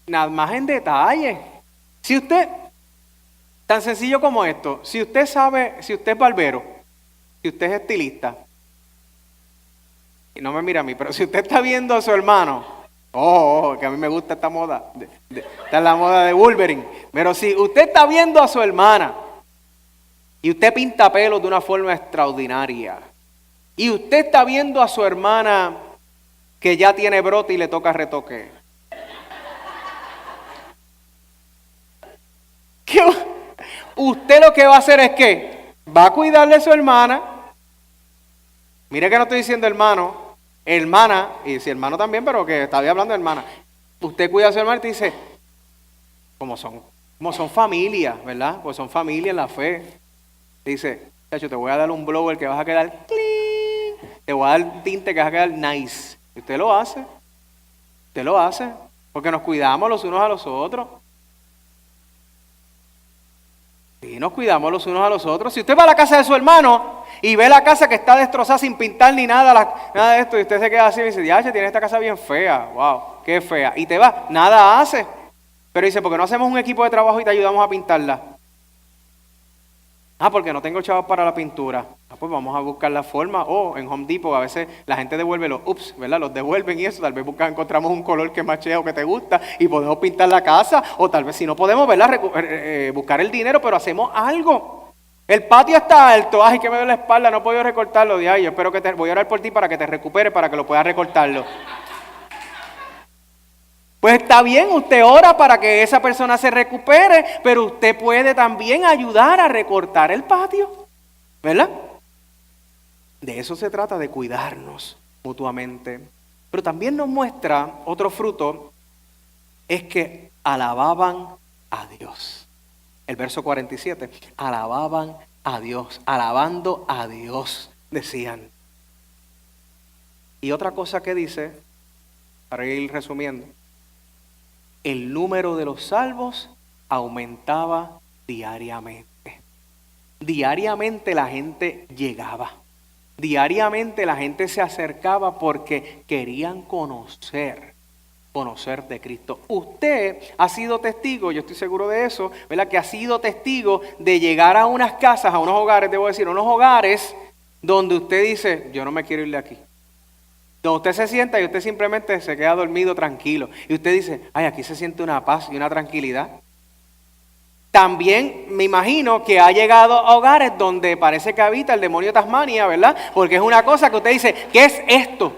nada más en detalle. Si usted, tan sencillo como esto, si usted sabe, si usted es barbero, si usted es estilista, y no me mira a mí, pero si usted está viendo a su hermano, que a mí me gusta esta moda, esta es la moda de Wolverine, pero si usted está viendo a su hermana y usted pinta pelos de una forma extraordinaria, y usted está viendo a su hermana que ya tiene brote y le toca retoque, usted lo que va a hacer es que va a cuidarle a su hermana. Mire que no estoy diciendo hermana, y si hermano también, pero que estaba hablando de hermana. Usted cuida a su hermana y te dice, como son familia, ¿verdad? Pues son familia en la fe. Te dice, chacho, te voy a dar un blower que vas a quedar clean, te voy a dar tinte que vas a quedar nice. Y usted lo hace, porque nos cuidamos los unos a los otros. Y nos cuidamos los unos a los otros. Si usted va a la casa de su hermano y ve la casa que está destrozada sin pintar ni nada, nada de esto, y usted se queda así y dice, ya, tiene esta casa bien fea, wow, qué fea. Y te va, nada hace. Pero dice, ¿por qué no hacemos un equipo de trabajo y te ayudamos a pintarla? Porque no tengo chavos para la pintura. Pues vamos a buscar la forma. En Home Depot a veces la gente devuelve ¿verdad? Los devuelven y eso. Tal vez encontramos un color que machea o que te gusta y podemos pintar la casa. O tal vez si no podemos, ¿verdad? Buscar el dinero, pero hacemos algo. El patio está alto. Ay, que me duele la espalda, no puedo recortarlo. Yo espero voy a orar por ti para que te recuperes, para que lo puedas recortarlo. Pues está bien, usted ora para que esa persona se recupere, pero usted puede también ayudar a recortar el patio, ¿verdad? De eso se trata, de cuidarnos mutuamente. Pero también nos muestra otro fruto, es que alababan a Dios. El verso 47, alababan a Dios, alabando a Dios, decían. Y otra cosa que dice, para ir resumiendo, el número de los salvos aumentaba diariamente. Diariamente la gente llegaba. Diariamente la gente se acercaba porque querían conocer de Cristo. Usted ha sido testigo, yo estoy seguro de eso, ¿verdad? Que ha sido testigo de llegar a unas casas, a unos hogares, debo decir, unos hogares donde usted dice, yo no me quiero ir de aquí. Donde usted se sienta y usted simplemente se queda dormido tranquilo. Y usted dice, ay, aquí se siente una paz y una tranquilidad. También me imagino que ha llegado a hogares donde parece que habita el demonio de Tasmania, ¿verdad? Porque es una cosa que usted dice, ¿qué es esto?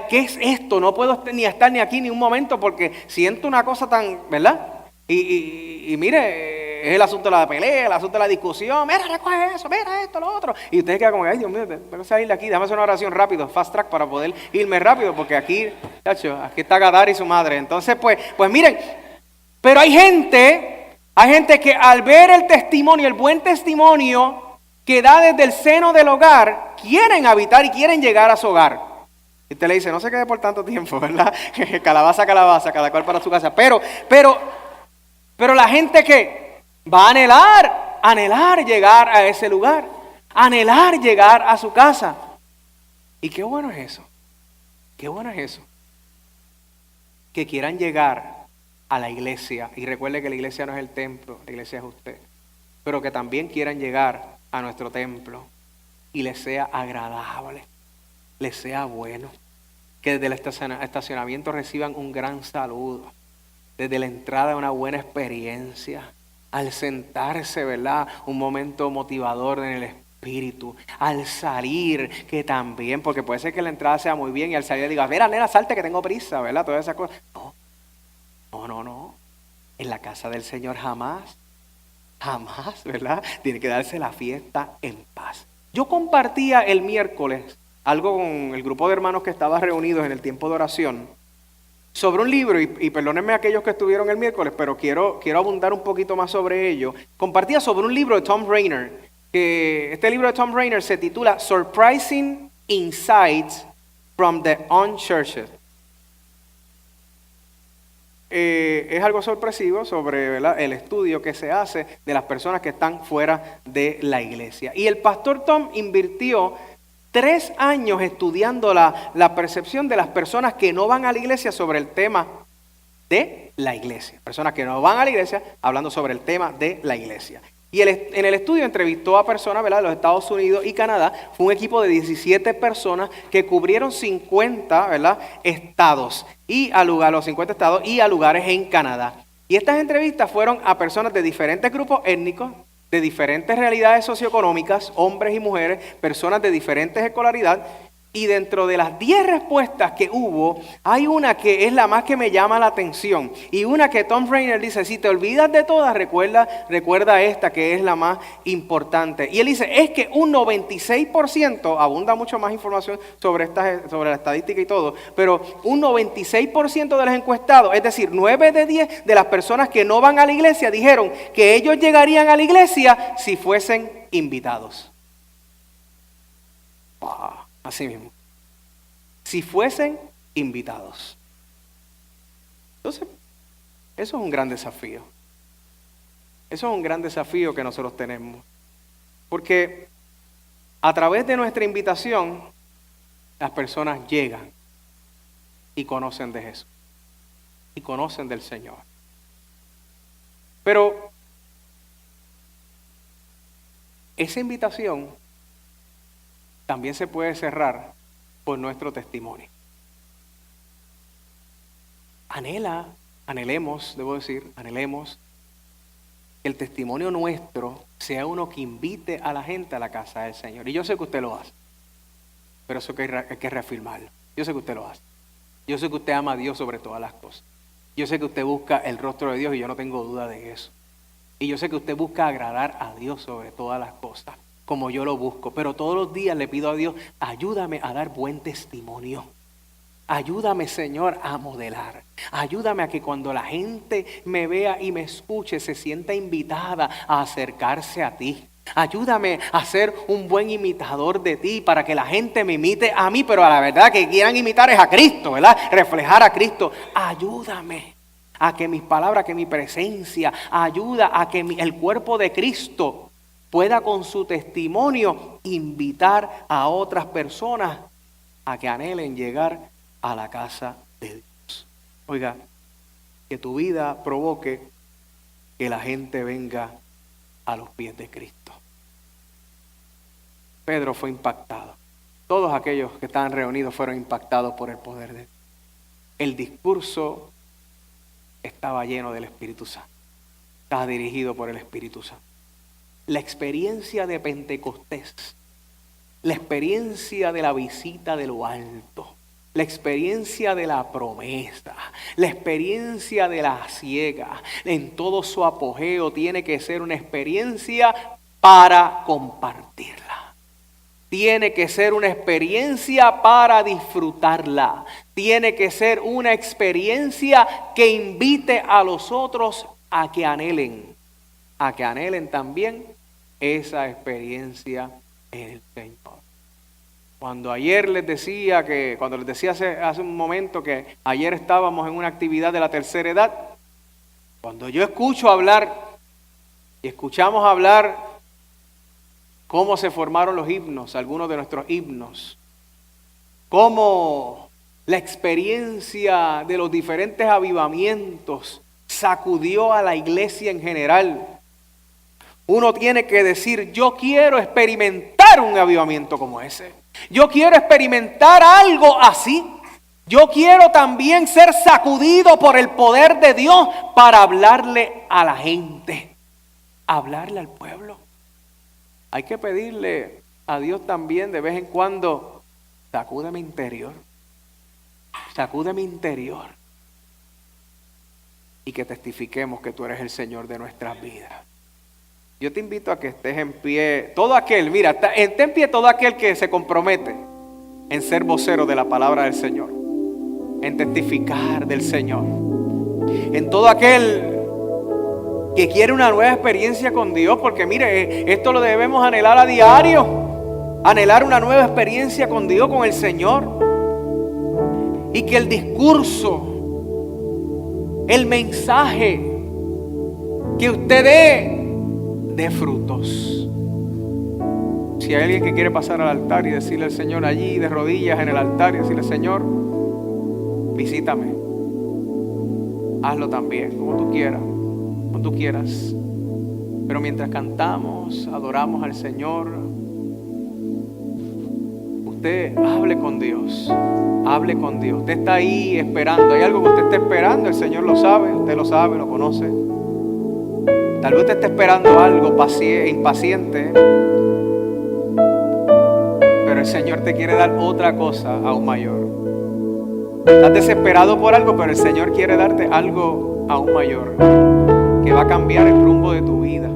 ¿Qué es esto? No puedo ni estar ni aquí ni un momento porque siento una cosa tan, ¿verdad? Y mire, es el asunto de la pelea, el asunto de la discusión. Mira, recoge eso, mira esto, lo otro. Y usted queda como, ay, Dios mío, tengo que salir de aquí. Déjame hacer una oración rápido, fast track, para poder irme rápido, porque aquí está Gadar y su madre. Entonces, pues miren, pero hay gente que al ver el testimonio, el buen testimonio que da desde el seno del hogar, quieren habitar y quieren llegar a su hogar. Y usted le dice, no se quede por tanto tiempo, ¿verdad? Calabaza, cada cual para su casa. Pero la gente que va a anhelar llegar a ese lugar, anhelar llegar a su casa. Y qué bueno es eso, que quieran llegar a la iglesia. Y recuerde que la iglesia no es el templo, la iglesia es usted. Pero que también quieran llegar a nuestro templo y les sea agradable, les sea bueno. Que desde el estacionamiento reciban un gran saludo. Desde la entrada una buena experiencia. Al sentarse, ¿verdad? Un momento motivador en el espíritu. Al salir, que también, porque puede ser que la entrada sea muy bien y al salir diga, mira, nena, salte que tengo prisa, ¿verdad? Todas esas cosas. No. En la casa del Señor jamás, ¿verdad? Tiene que darse la fiesta en paz. Yo compartía el miércoles algo con el grupo de hermanos que estaba reunidos en el tiempo de oración. sobre un libro, y perdónenme a aquellos que estuvieron el miércoles, pero quiero abundar un poquito más sobre ello. Compartía sobre un libro de Tom Rainer, que este libro de Tom Rainer se titula Surprising Insights from the Unchurched. Es algo sorpresivo sobre, ¿verdad?, el estudio que se hace de las personas que están fuera de la iglesia. Y el pastor Tom invirtió 3 años estudiando la percepción de las personas que no van a la iglesia sobre el tema de la iglesia. Personas que no van a la iglesia hablando sobre el tema de la iglesia. Y en el estudio entrevistó a personas, ¿verdad?, de los Estados Unidos y Canadá. Fue un equipo de 17 personas que cubrieron 50, ¿verdad?, estados y los 50 estados y a lugares en Canadá. Y estas entrevistas fueron a personas de diferentes grupos étnicos, de diferentes realidades socioeconómicas, hombres y mujeres, personas de diferentes escolaridades. Y dentro de las 10 respuestas que hubo, hay una que es la más que me llama la atención. Y una que Tom Rainer dice, si te olvidas de todas, recuerda esta que es la más importante. Y él dice, es que un 96%, abunda mucho más información sobre la estadística y todo, pero un 96% de los encuestados, es decir, 9 de 10 de las personas que no van a la iglesia, dijeron que ellos llegarían a la iglesia si fuesen invitados. Wow. Así mismo. Si fuesen invitados. Entonces, eso es un gran desafío. Eso es un gran desafío que nosotros tenemos. Porque a través de nuestra invitación, las personas llegan y conocen de Jesús. Y conocen del Señor. Pero esa invitación también se puede cerrar por nuestro testimonio. Anhelemos que el testimonio nuestro sea uno que invite a la gente a la casa del Señor. Y yo sé que usted lo hace, pero eso hay que reafirmarlo. Yo sé que usted lo hace. Yo sé que usted ama a Dios sobre todas las cosas. Yo sé que usted busca el rostro de Dios y yo no tengo duda de eso. Y yo sé que usted busca agradar a Dios sobre todas las cosas, como yo lo busco, pero todos los días le pido a Dios, ayúdame a dar buen testimonio. Ayúdame, Señor, a modelar. Ayúdame a que cuando la gente me vea y me escuche, se sienta invitada a acercarse a ti. Ayúdame a ser un buen imitador de ti para que la gente me imite a mí, pero a la verdad que quieran imitar es a Cristo, ¿verdad? Reflejar a Cristo. Ayúdame a que mis palabras, que mi presencia, ayuda a que el cuerpo de Cristo pueda con su testimonio invitar a otras personas a que anhelen llegar a la casa de Dios. Oiga, que tu vida provoque que la gente venga a los pies de Cristo. Pedro fue impactado. Todos aquellos que estaban reunidos fueron impactados por el poder de Dios. El discurso estaba lleno del Espíritu Santo. Estaba dirigido por el Espíritu Santo. La experiencia de Pentecostés, la experiencia de la visita de lo alto, la experiencia de la promesa, la experiencia de la ciega, en todo su apogeo tiene que ser una experiencia para compartirla. Tiene que ser una experiencia para disfrutarla. Tiene que ser una experiencia que invite a los otros a que anhelen también esa experiencia en el Señor. Cuando les decía hace un momento que ayer estábamos en una actividad de la tercera edad, cuando yo escucho hablar y escuchamos hablar cómo se formaron los himnos, algunos de nuestros himnos, cómo la experiencia de los diferentes avivamientos sacudió a la iglesia en general. Uno tiene que decir, yo quiero experimentar un avivamiento como ese. Yo quiero experimentar algo así. Yo quiero también ser sacudido por el poder de Dios para hablarle a la gente, hablarle al pueblo. Hay que pedirle a Dios también de vez en cuando, sacude mi interior. Y que testifiquemos que tú eres el Señor de nuestras vidas. Yo te invito a que estés en pie, esté en pie todo aquel que se compromete en ser vocero de la palabra del Señor. en testificar del Señor. En todo aquel que quiere una nueva experiencia con Dios, porque mire, esto lo debemos anhelar a diario, anhelar una nueva experiencia con Dios, con el Señor, y que el discurso, el mensaje que usted dé frutos. Si hay alguien que quiere pasar al altar y decirle al Señor allí de rodillas en el altar y decirle: Señor, visítame, hazlo también, como tú quieras. Tú quieras. Pero mientras cantamos, adoramos al Señor, usted hable con Dios. Hable con Dios. Usted está ahí esperando. Hay algo que usted está esperando. El Señor lo sabe. Usted lo sabe, lo conoce. Tal vez usted está esperando algo impaciente, pero el Señor te quiere dar otra cosa aún mayor. Estás desesperado por algo, pero el Señor quiere darte algo aún mayor, que va a cambiar el rumbo de tu vida.